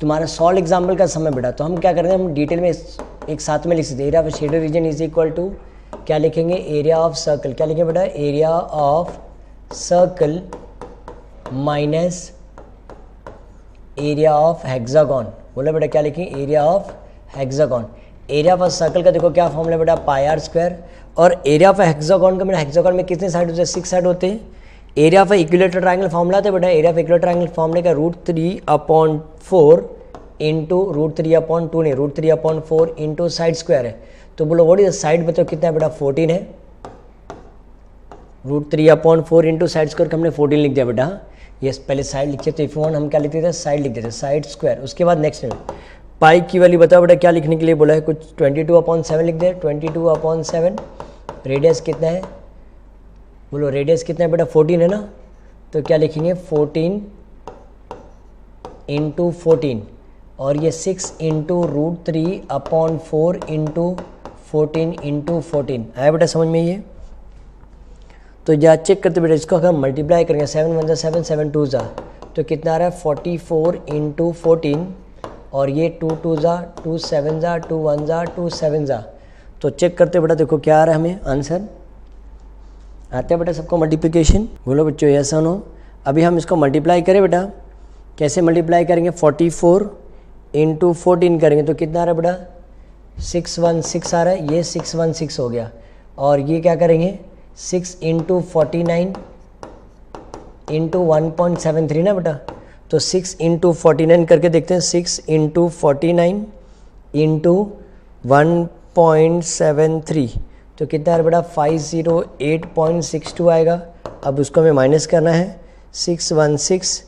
तुम्हारा सॉल्व एग्जाम्पल का समय बेटा, तो हम क्या करेंगे, हम डिटेल में एक साथ में लिख सकते हैं। Area of shaded region is equal to क्या लिखेंगे? Area of circle. क्या लिखेंगे बेटा? Area of circle minus area of hexagon. बोला बेटा क्या लिखेंगे? Area of hexagon. Area of circle का देखो क्या फॉर्मूला बेटा? Pi r square. और एरिया ऑफ हेक्सागोन का बेटा, हेक्सागोन में कितने साइड होते हैं? 6 साइड होते हैं। Area of equilateral triangle formula था बेटा, एरिया ऑफ इक्विलेटरल ट्रायंगल फॉर्मूले का √3/4 इंटू √3/2 नहीं, √3/4 इंटू साइड स्क्वायर है। तो बोलो व्हाट इज साइड बताओ कितना है बेटा? 14 है। √3/4 इंटू साइड स्क्वायर का हमने 14 लिख दिया बेटा। यस, पहले साइड लिखते तो इफ वन हम क्या लिखते थे? साइड लिखते थे, साइड स्क्वायर। उसके बाद नेक्स्ट में पाई की वैल्यू बताओ बेटा, क्या लिखने के लिए बोला है? कुछ 22/7 लिख दे। 22/7। रेडियस कितना है? बोलो रेडियस कितना है बेटा? 14 है ना। तो क्या लिखेंगे? 14 इंटू 14 और ये 6 इंटू √3/4 इंटू 14 इंटू 14। आया बेटा समझ में ये? तो या चेक करते बेटा, इसको अगर मल्टीप्लाई करेंगे 7 1 7 7 2 तो कितना आ रहा है? 44 इंटू 14 और ये 2 2 2 7 2 1 2 7। तो चेक करते बेटा, देखो क्या आ रहा है हमें आंसर? आता है बेटा सबको मल्टीप्लिकेशन? बोलो बच्चों यस और नो। अभी हम इसको मल्टीप्लाई करें बेटा, कैसे मल्टीप्लाई करेंगे? 44 इंटू 14 करेंगे तो कितना आ रहा है बेटा? 616 आ रहा है। ये 616 हो गया। और ये क्या करेंगे? 6 इंटू 49 इंटू 1.73 ना बेटा। तो 6 इंटू 49 करके देखते हैं। 6 इंटू 49 इंटू 1.73 तो कितना है बेटा? 508.62 आएगा। अब उसको हमें माइनस करना है। 616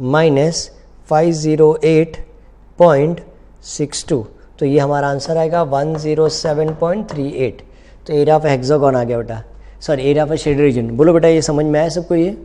माइनस 508.62 तो ये हमारा आंसर आएगा 107.38। तो एरिया ऑफ हेक्सागोन आ गया बेटा, sorry area of shaded reason. बोलो बेटा ये समझ में आया सबको ये?